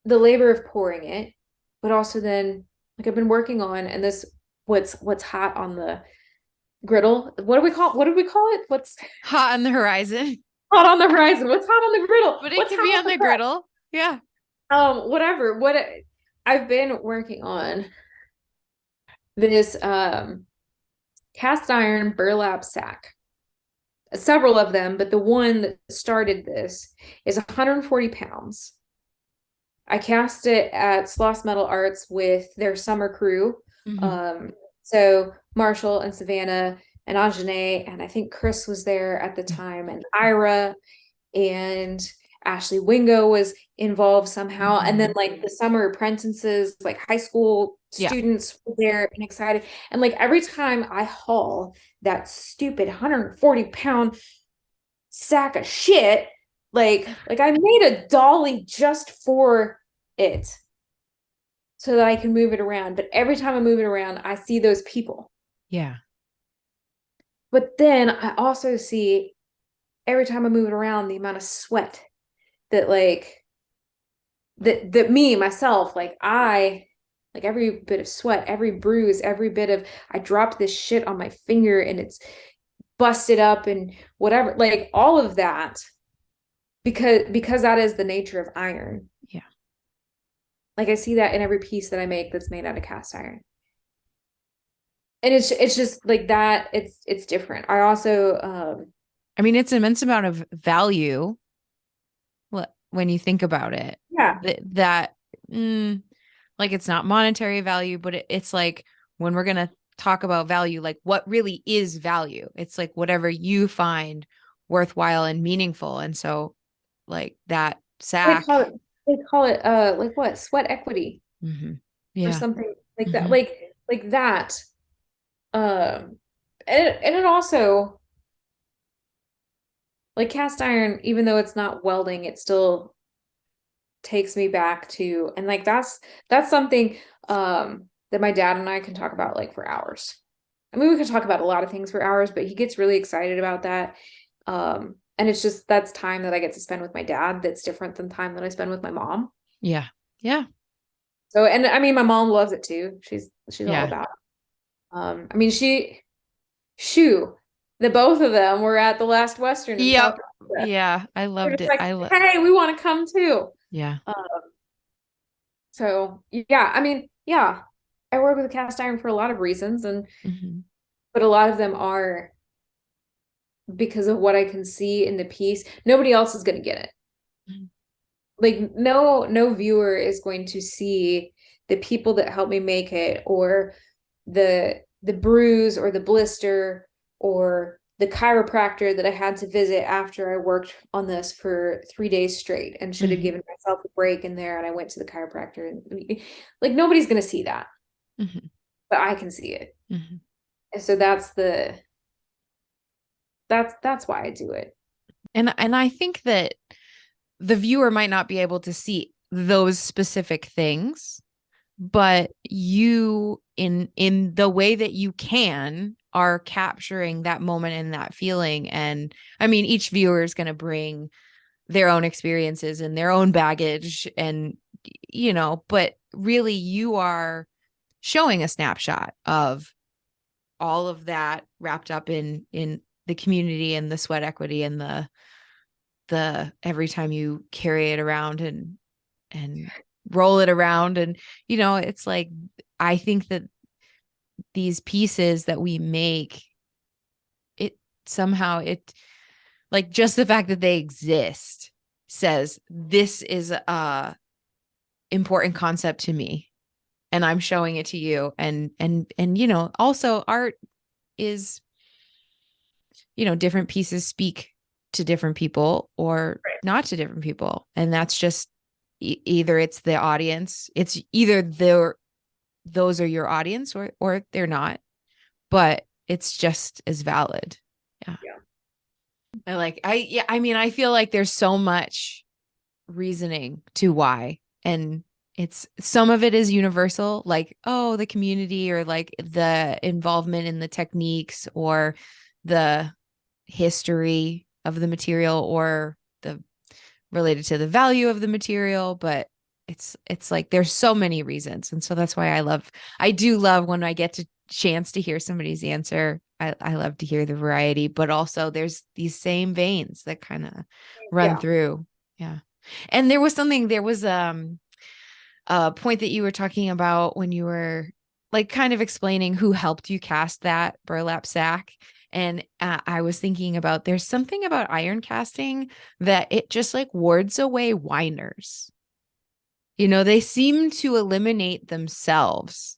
S2: the labor of pouring it, but also then like I've been working on, and this, what's hot on the griddle. What do we call it? What's
S1: Hot on the horizon,
S2: hot on the horizon? What's hot on the griddle?
S1: but it
S2: What's
S1: can
S2: hot
S1: be
S2: on
S1: on
S2: the
S1: the
S2: press?
S1: griddle. Yeah.
S2: Whatever. I've been working on this cast iron burlap sack. Several of them, but the one that started this is 140 pounds. I cast it at Sloss Metal Arts with their summer crew.
S1: Mm-hmm.
S2: Um, so Marshall and Savannah and Ajane, and I think Chris was there at the time, and Ira and Ashley Wingo was involved somehow. And then
S1: Mm-hmm.
S2: like the summer apprentices, like high school
S1: Yeah.
S2: students were there and excited. And like every time I haul that stupid 140-pound sack of shit, like I made a dolly just for it so that I can move it around. But every time I move it around, I see those people.
S1: Yeah.
S2: But then I also see, every time I move it around, the amount of sweat that that me myself, like every bit of sweat, every bruise, every bit of, I dropped this shit on my finger and it's busted up and whatever, like all of that, because that is the nature of iron.
S1: Yeah.
S2: Like I see that in every piece that I make that's made out of cast iron. And it's just like that, it's different. I also
S1: I mean, it's an immense amount of value when you think about it.
S2: yeah.
S1: That like it's not monetary value, but it's like when we're gonna talk about value, like what really is value? It's like whatever you find worthwhile and meaningful. And so like that
S2: They
S1: sack.
S2: call it they call it like what? Sweat equity
S1: Mm-hmm.
S2: or
S1: Yeah.
S2: something like that.
S1: Mm-hmm.
S2: Like that. And it also, like cast iron, even though it's not welding, it still takes me back to, and like that's something that my dad and I can talk about like for hours. I mean, we could talk about a lot of things for hours, but he gets really excited about that. And it's just, that's time that I get to spend with my dad that's different than time that I spend with my mom.
S1: Yeah. Yeah.
S2: So, and I mean, my mom loves it too. She's all
S1: Yeah.
S2: about it. I mean, shoo, the both of them were at the last Western in South
S1: Yep.
S2: Africa.
S1: Yeah. I
S2: They're
S1: loved
S2: just
S1: it.
S2: like, hey, we want to come too.
S1: Yeah.
S2: Um, so yeah, I mean, yeah. I work with a cast iron for a lot of reasons, and
S1: Mm-hmm.
S2: but a lot of them are because of what I can see in the piece. Nobody else is going to get it. Like no viewer is going to see the people that helped me make it, or the bruise or the blister or the chiropractor that I had to visit after I worked on this for 3 days straight and should have
S1: Mm-hmm.
S2: given myself a break in there, and I went to the chiropractor, and like nobody's going to see that,
S1: Mm-hmm.
S2: but I can see it.
S1: Mm-hmm.
S2: And so that's why I do it.
S1: And I think that the viewer might not be able to see those specific things, but you in the way that you can are capturing that moment and that feeling. And I mean, each viewer is going to bring their own experiences and their own baggage, and but really you are showing a snapshot of all of that wrapped up in the community and the sweat equity and the every time you carry it around and roll it around. And it's like, I think that these pieces that we make, it somehow, it like, just the fact that they exist says this is a important concept to me, and I'm showing it to you. And also art is, different pieces speak to different people or
S2: Right.
S1: not to different people. And that's just either it's the audience, it's either those are your audience, or they're not, but it's just as valid. Yeah.
S2: Yeah.
S1: I mean, I feel like there's so much reasoning to why. And it's, some of it is universal, like, oh, the community, or like the involvement in the techniques, or the history of the material, or the related to the value of the material. But it's like there's so many reasons. And so that's why I do love when I get to chance to hear somebody's answer. I love to hear the variety, but also there's these same veins that kind of run
S2: Yeah.
S1: through. Yeah. And there was a point that you were talking about when you were like kind of explaining who helped you cast that burlap sack. And I was thinking about, there's something about iron casting that it just like wards away whiners. They seem to eliminate themselves.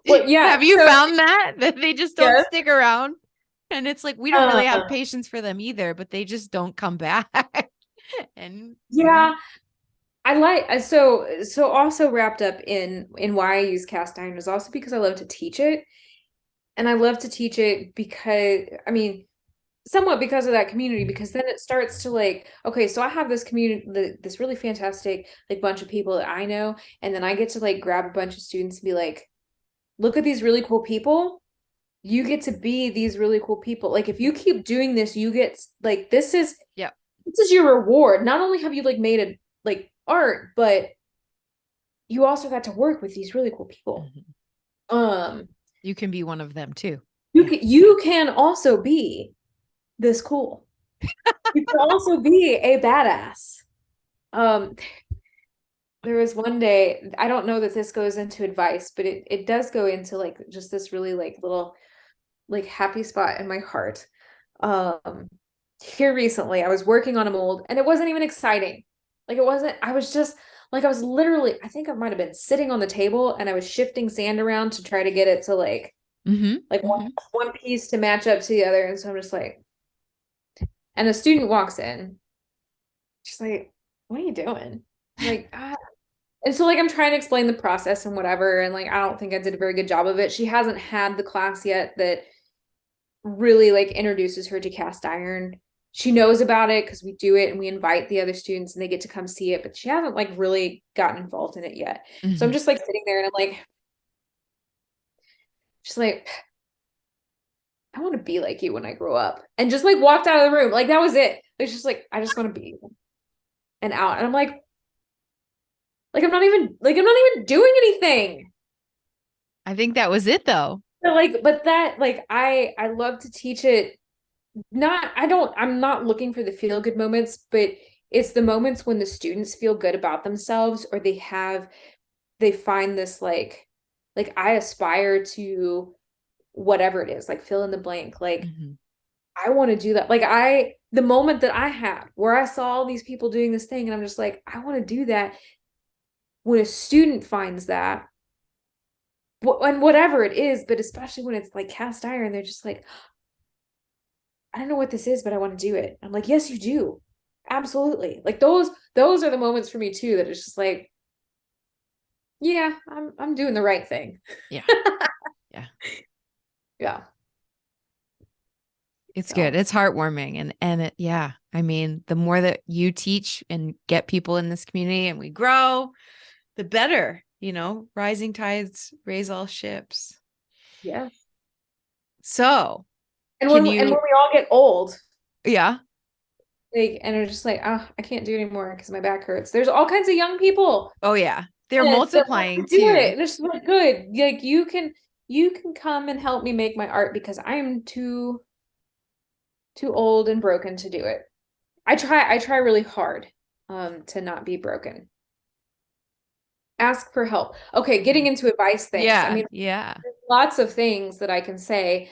S2: Well, yeah.
S1: Have you
S2: So
S1: found that they just don't
S2: yes.
S1: stick around? And it's like, we don't really have
S2: Uh,
S1: patience for them either, but they just don't come back. And
S2: yeah. So also wrapped up in why I use cast iron is also because I love to teach it. And I love to teach it because, I mean, somewhat because of that community, because then it starts to like, okay, so I have this community, this really fantastic like bunch of people that I know, and then I get to like grab a bunch of students and be like, look at these really cool people. You get to be these really cool people. Like if you keep doing this, you get like
S1: yeah.
S2: this is your reward. Not only have you like made it like art, but you also got to work with these really cool people.
S1: Mm-hmm.
S2: Um,
S1: You can be one of them too.
S2: you
S1: Yeah.
S2: you can also be this cool. You can also be a badass. Um, there was one day, I don't know that this goes into advice, but it does go into like just this really like little like happy spot in my heart. Um, Here recently, I was working on a mold and it wasn't even exciting. Like it wasn't, I was just like, I was literally, I think I might have been sitting on the table and I was shifting sand around to try to get it to
S1: Mm-hmm.
S2: like
S1: Mm-hmm.
S2: one piece to match up to the other. And so I'm just like, and a student walks in, she's like, what are you doing? I'm like, ah. And so like I'm trying to explain the process and whatever. And like I don't think I did a very good job of it. She hasn't had the class yet that really like introduces her to cast iron. She knows about it because we do it and we invite the other students and they get to come see it, but she hasn't like really gotten involved in it yet. So I'm
S1: Mm-hmm.
S2: just like sitting there and I'm like, just like, I want to be like you when I grow up. And just like walked out of the room. Like that was it. It's just like, I just want to be and out. And I'm like I'm not even doing anything.
S1: I think that was it though.
S2: But that like I love to teach it. I'm not looking for the feel good moments, but It's the moments when the students feel good about themselves, or they find this like I aspire to whatever it is, like fill in the blank. Like I want to do that. Like the moment that I had where I saw all these people doing this thing and I'm just like, I want to do that. When a student finds that, and whatever it is, but especially when it's like cast iron, they're just like, I don't know what this is, but I want to do it. I'm like, yes, you do. Absolutely. Like those are the moments for me too, that it's just like, yeah, I'm doing the right thing.
S1: Yeah. Yeah.
S2: Yeah.
S1: It's good. It's heartwarming. Yeah, I mean, the more that you teach and get people in this community and we grow, the better, rising tides raise all ships.
S2: Yeah.
S1: So
S2: and when we all get old,
S1: yeah,
S2: and are just like, oh, I can't do it anymore because my back hurts. There's all kinds of young people.
S1: oh yeah, they're multiplying
S2: do
S1: too.
S2: It. And it's like, good. Like you can come and help me make my art because I am too old and broken to do it. I try really hard to not be broken. Ask for help. Okay, getting into advice things.
S1: Yeah,
S2: I mean, there's lots of things that I can say.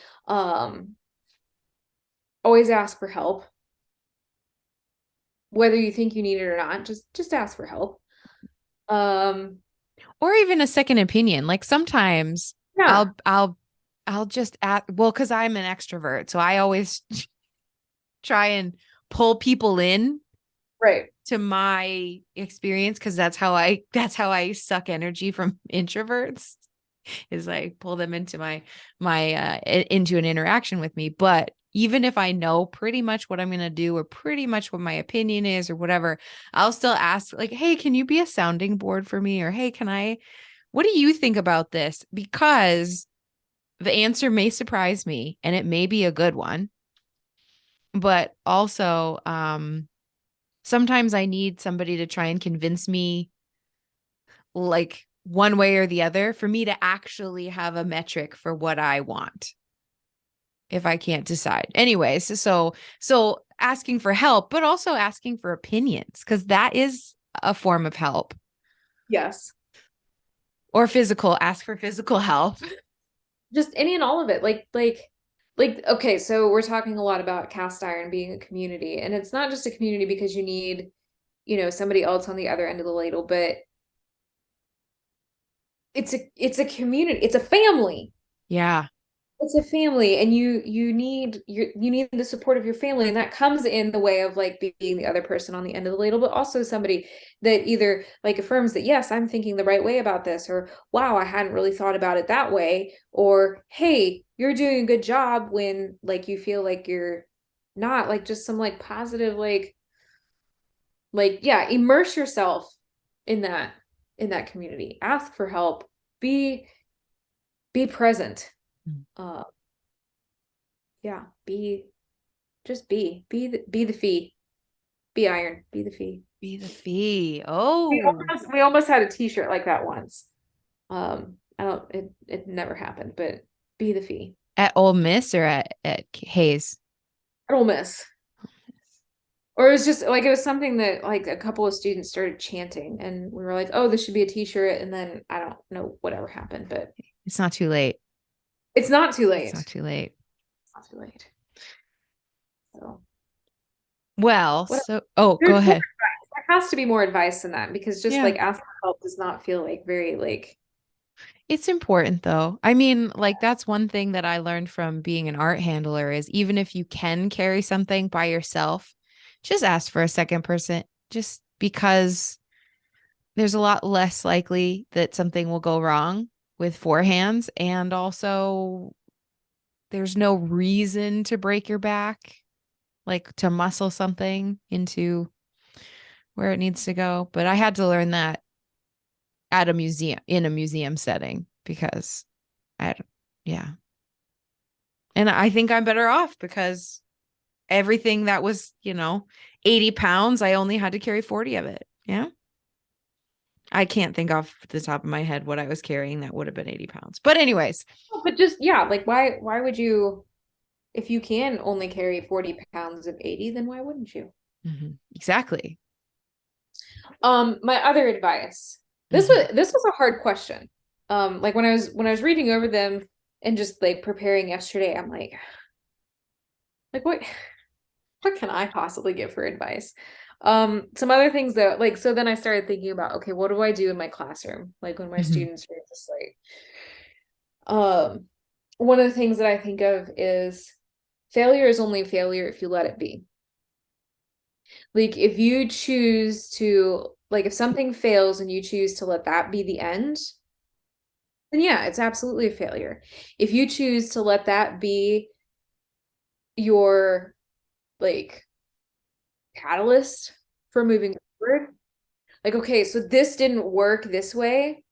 S2: Always ask for help. Whether you think you need it or not, just ask for help.
S1: Or even a second opinion. Like sometimes I'll just ask, well, because I'm an extrovert, so I always try and pull people in to my experience, because that's how I suck energy from introverts, is I pull them into into an interaction with me. But even if I know pretty much what I'm going to do, or pretty much what my opinion is, or whatever, I'll still ask, like, hey, can you be a sounding board for me? Or, hey, what do you think about this? Because the answer may surprise me and it may be a good one. But also, sometimes I need somebody to try and convince me, like one way or the other, for me to actually have a metric for what I want, if I can't decide. Anyways, so asking for help, but also asking for opinions, because that is a form of help.
S2: Yes.
S1: Or ask for physical help.
S2: Just any and all of it. Okay, so we're talking a lot about cast iron being a community, and it's not just a community because you need, somebody else on the other end of the ladle, but it's a community, it's a family.
S1: Yeah.
S2: It's a family, and you need the support of your family, and that comes in the way of like being the other person on the end of the ladle, but also somebody that either like affirms that, yes, I'm thinking the right way about this, or wow, I hadn't really thought about it that way, or hey, you're doing a good job, when like you feel like you're not, like just some like positive yeah, immerse yourself in that community. Ask for help. Be present. Yeah, be the fee. Be iron, be the fee.
S1: Be the fee. Oh,
S2: we almost had a t-shirt like that once. I don't, it never happened, but be the fee.
S1: at Ole Miss or at Hayes?
S2: At Ole Miss. Or it was just like, it was something that like a couple of students started chanting, and we were like, oh, this should be a t-shirt, and then I don't know whatever happened, but
S1: it's not too late.
S2: It's not too late.
S1: It's not too late.
S2: It's not too late. So
S1: well, go ahead.
S2: There has to be more advice than that, because just like asking for help does not feel like very like.
S1: It's important though. I mean, like that's one thing that I learned from being an art handler, is even if you can carry something by yourself, just ask for a second person, just because there's a lot less likely that something will go wrong with four hands. And also there's no reason to break your back, like to muscle something into where it needs to go. But I had to learn that at a museum, in a museum setting, because yeah. And I think I'm better off, because everything that was, 80 pounds, I only had to carry 40 of it. Yeah. I can't think off the top of my head what I was carrying that would have been 80 pounds. But anyways.
S2: But just, yeah, like why would you, if you can only carry 40 pounds of 80, then why wouldn't you?
S1: Mm-hmm. Exactly.
S2: My other advice. This was a hard question. Like when I was reading over them and just like preparing yesterday, I'm like what can I possibly give for advice? Some other things though, like so then I started thinking about, okay, what do I do in my classroom? Like when my
S1: Mhm.
S2: students are just um one of the things that I think of is failure is only failure if you let it be. Like if you choose to like if something fails and you choose to let that be the end, then yeah, it's absolutely a failure. If you choose to let that be your like catalyst for moving forward, like okay, so this didn't work this way.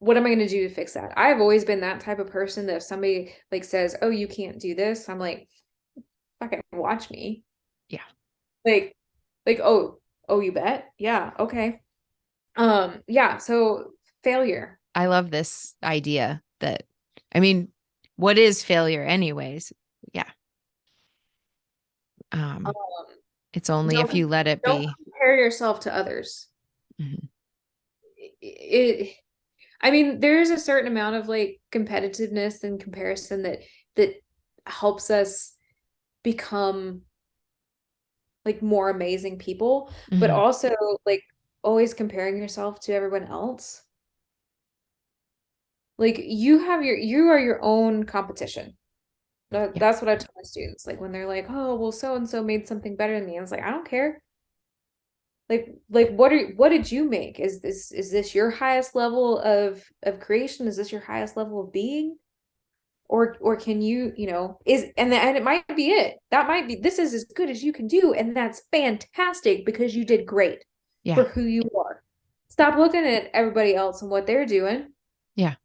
S2: What am I going to do to fix that? I've always been that type of person that if somebody like says, "Oh, you can't do this," I'm like, "Fucking watch me."
S1: Yeah.
S2: Like oh, you bet? Yeah, okay. Yeah, so failure.
S1: I love this idea that, I mean, what is failure anyways? Yeah.
S2: Um,
S1: It's only if
S2: don't
S1: you let it
S2: don't
S1: be.
S2: compare yourself to others.
S1: Mhm.
S2: It, I mean, there is a certain amount of like competitiveness and comparison that helps us become like more amazing people, but
S1: Mhm.
S2: also like always comparing yourself to everyone else. Like you are your own competition.
S1: Yeah.
S2: That's what I tell my students. Like when they're like, "Oh, well, so and so made something better than me." I was like, "I don't care. Like what did you make? Is this your highest level of creation? Is this your highest level of being? Or can you, and it might be it. That might be this is as good as you can do, and that's fantastic because you did great
S1: Yeah.
S2: for who you are. Stop looking at everybody else and what they're doing.
S1: Yeah.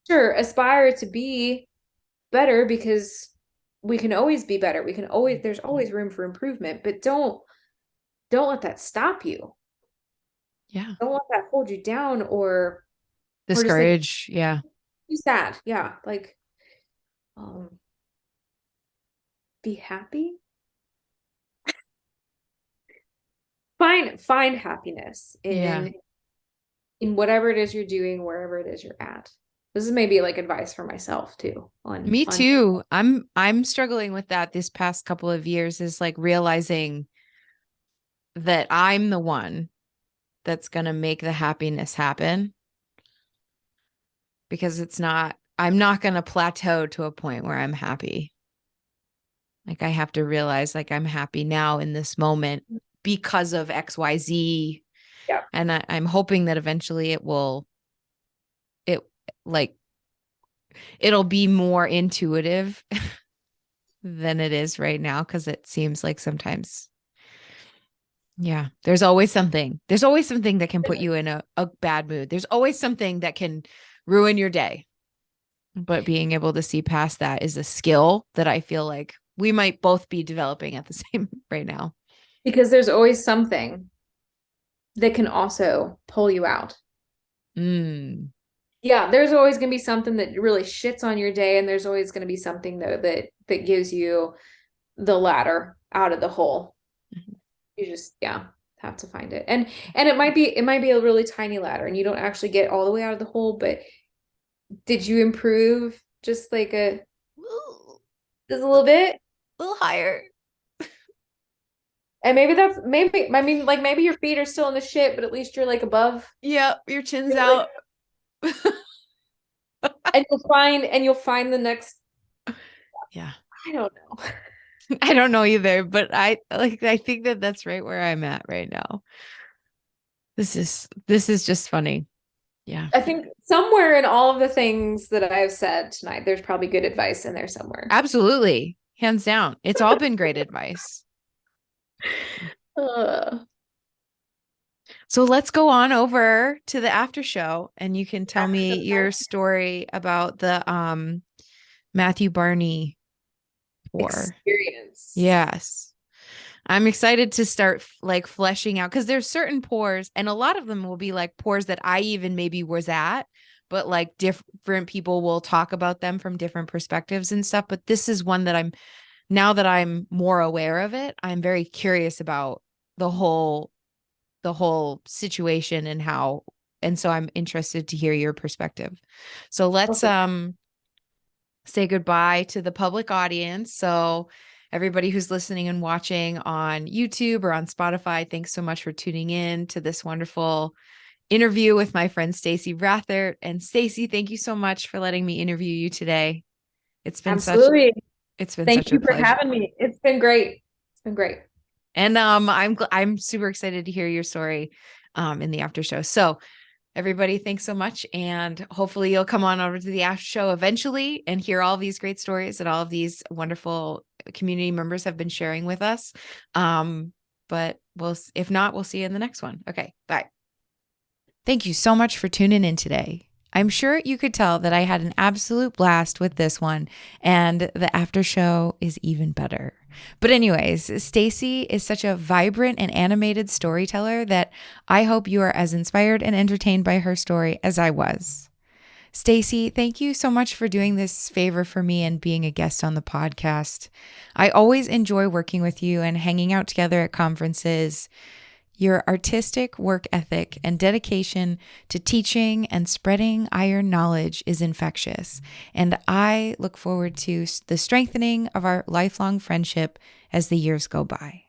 S2: Sure, aspire to be better because we can always be better. There's always room for improvement, but don't let that stop you.
S1: Yeah.
S2: Don't let that hold you down or just like
S1: Discourage. Yeah.
S2: be sad. Yeah, like um be happy. Find happiness
S1: Yeah.
S2: in whatever it is you're doing, wherever it is you're at. This is maybe like advice for myself too
S1: Me
S2: on
S1: too. I'm struggling with that this past couple of years, is like realizing that I'm the one that's going to make the happiness happen, because I'm not going to plateau to a point where I'm happy. Like I have to realize like I'm happy now in this moment because of XYZ.
S2: yeah.
S1: And I'm hoping that eventually it like, it'll be more intuitive than it is right now. Cause it seems like sometimes, yeah, there's always something that can put you in a bad mood. There's always something that can ruin your day. But being able to see past that is a skill that I feel like we might both be developing at the same right now.
S2: Because there's always something that can also pull you out.
S1: Mm,
S2: Yeah, there's always going to be something that really shits on your day, and there's always going to be something though that gives you the ladder out of the hole. You just yeah have to find it, and it might be a really tiny ladder, and you don't actually get all the way out of the hole. But did you improve just like just a little bit?
S1: little higher.
S2: And maybe I mean like maybe your feet are still in the shit, but at least you're like above.
S1: Yep, your chin's
S2: You're like,
S1: out.
S2: and you'll find the next.
S1: Yeah.
S2: I don't know.
S1: I don't know either, but I think that that's right where I'm at right now. This is just funny. Yeah.
S2: I think somewhere in all of the things that I've said tonight, there's probably good advice in there somewhere.
S1: Absolutely. Hands down. It's all been great advice.
S2: Uh,
S1: So let's go on over to the after show and you can tell me your story about the Matthew Barney pour.
S2: experience.
S1: Yes. I'm excited to start like fleshing out, because there's certain pours and a lot of them will be like pours that I even maybe was at, but like different people will talk about them from different perspectives and stuff. But this is one that now that I'm more aware of it, I'm very curious about the whole the whole situation and so I'm interested to hear your perspective. So let's say goodbye to the public audience. So everybody who's listening and watching on YouTube or on Spotify, thanks so much for tuning in to this wonderful interview with my friend Stacey Rathert. And Stacey, thank you so much for letting me interview you today. It's been
S2: Absolutely.
S1: Such a pleasure.
S2: For having me. It's been great.
S1: And I'm super excited to hear your story in the after show. So everybody, thanks so much. And hopefully you'll come on over to the after show eventually and hear all of these great stories that all of these wonderful community members have been sharing with us. But if not, we'll see you in the next one. Okay, bye. Thank you so much for tuning in today. I'm sure you could tell that I had an absolute blast with this one, and the after show is even better. But anyways, Stacey is such a vibrant and animated storyteller that I hope you are as inspired and entertained by her story as I was. Stacey, thank you so much for doing this favor for me and being a guest on the podcast. I always enjoy working with you and hanging out together at conferences. Your artistic work ethic and dedication to teaching and spreading iron knowledge is infectious, and I look forward to the strengthening of our lifelong friendship as the years go by.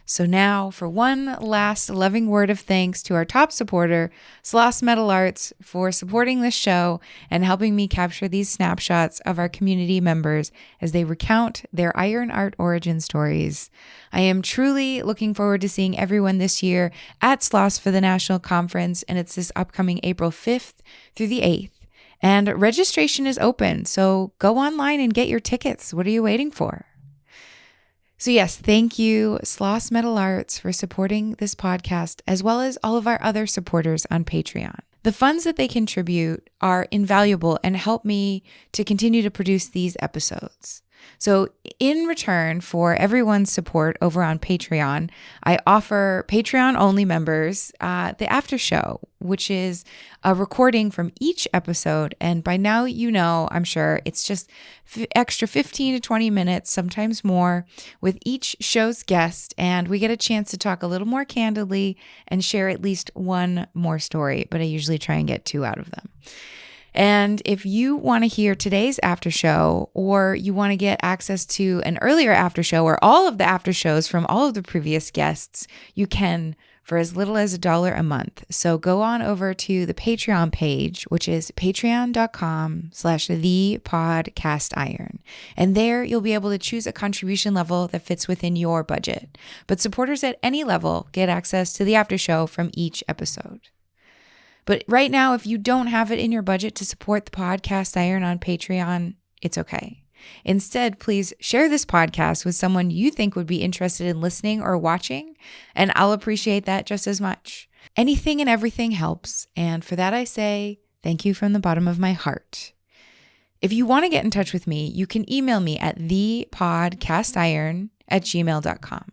S1: So now for one last loving word of thanks to our top supporter, Sloss Metal Arts, for supporting this show and helping me capture these snapshots of our community members as they recount their iron art origin stories. I am truly looking forward to seeing everyone this year at Sloss for the National Conference, and it's this upcoming April 5th through the 8th. And registration is open, so go online and get your tickets. What are you waiting for? So yes, thank you, Sloss Metal Arts, for supporting this podcast, as well as all of our other supporters on Patreon. The funds that they contribute are invaluable and help me to continue to produce these episodes. So in return for everyone's support over on Patreon, I offer Patreon-only members the after show, which is a recording from each episode. And by now, you know, I'm sure it's just extra 15 to 20 minutes, sometimes more, with each show's guest. And we get a chance to talk a little more candidly and share at least one more story, but I usually try and get 2 out of them. And if you want to hear today's after show, or you want to get access to an earlier after show or all of the after shows from all of the previous guests, you can for as little as $1 a month. So go on over to the Patreon page, which is patreon.com/thepodcastiron. And there you'll be able to choose a contribution level that fits within your budget. But supporters at any level get access to the after show from each episode. But right now, if you don't have it in your budget to support the Podcast Iron on Patreon, it's okay. Instead, please share this podcast with someone you think would be interested in listening or watching, and I'll appreciate that just as much. Anything and everything helps, and for that I say thank you from the bottom of my heart. If you want to get in touch with me, you can email me at thepodcastiron@gmail.com.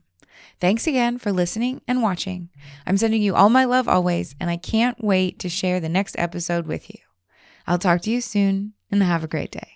S1: Thanks again for listening and watching. I'm sending you all my love always, and I can't wait to share the next episode with you. I'll talk to you soon, and have a great day.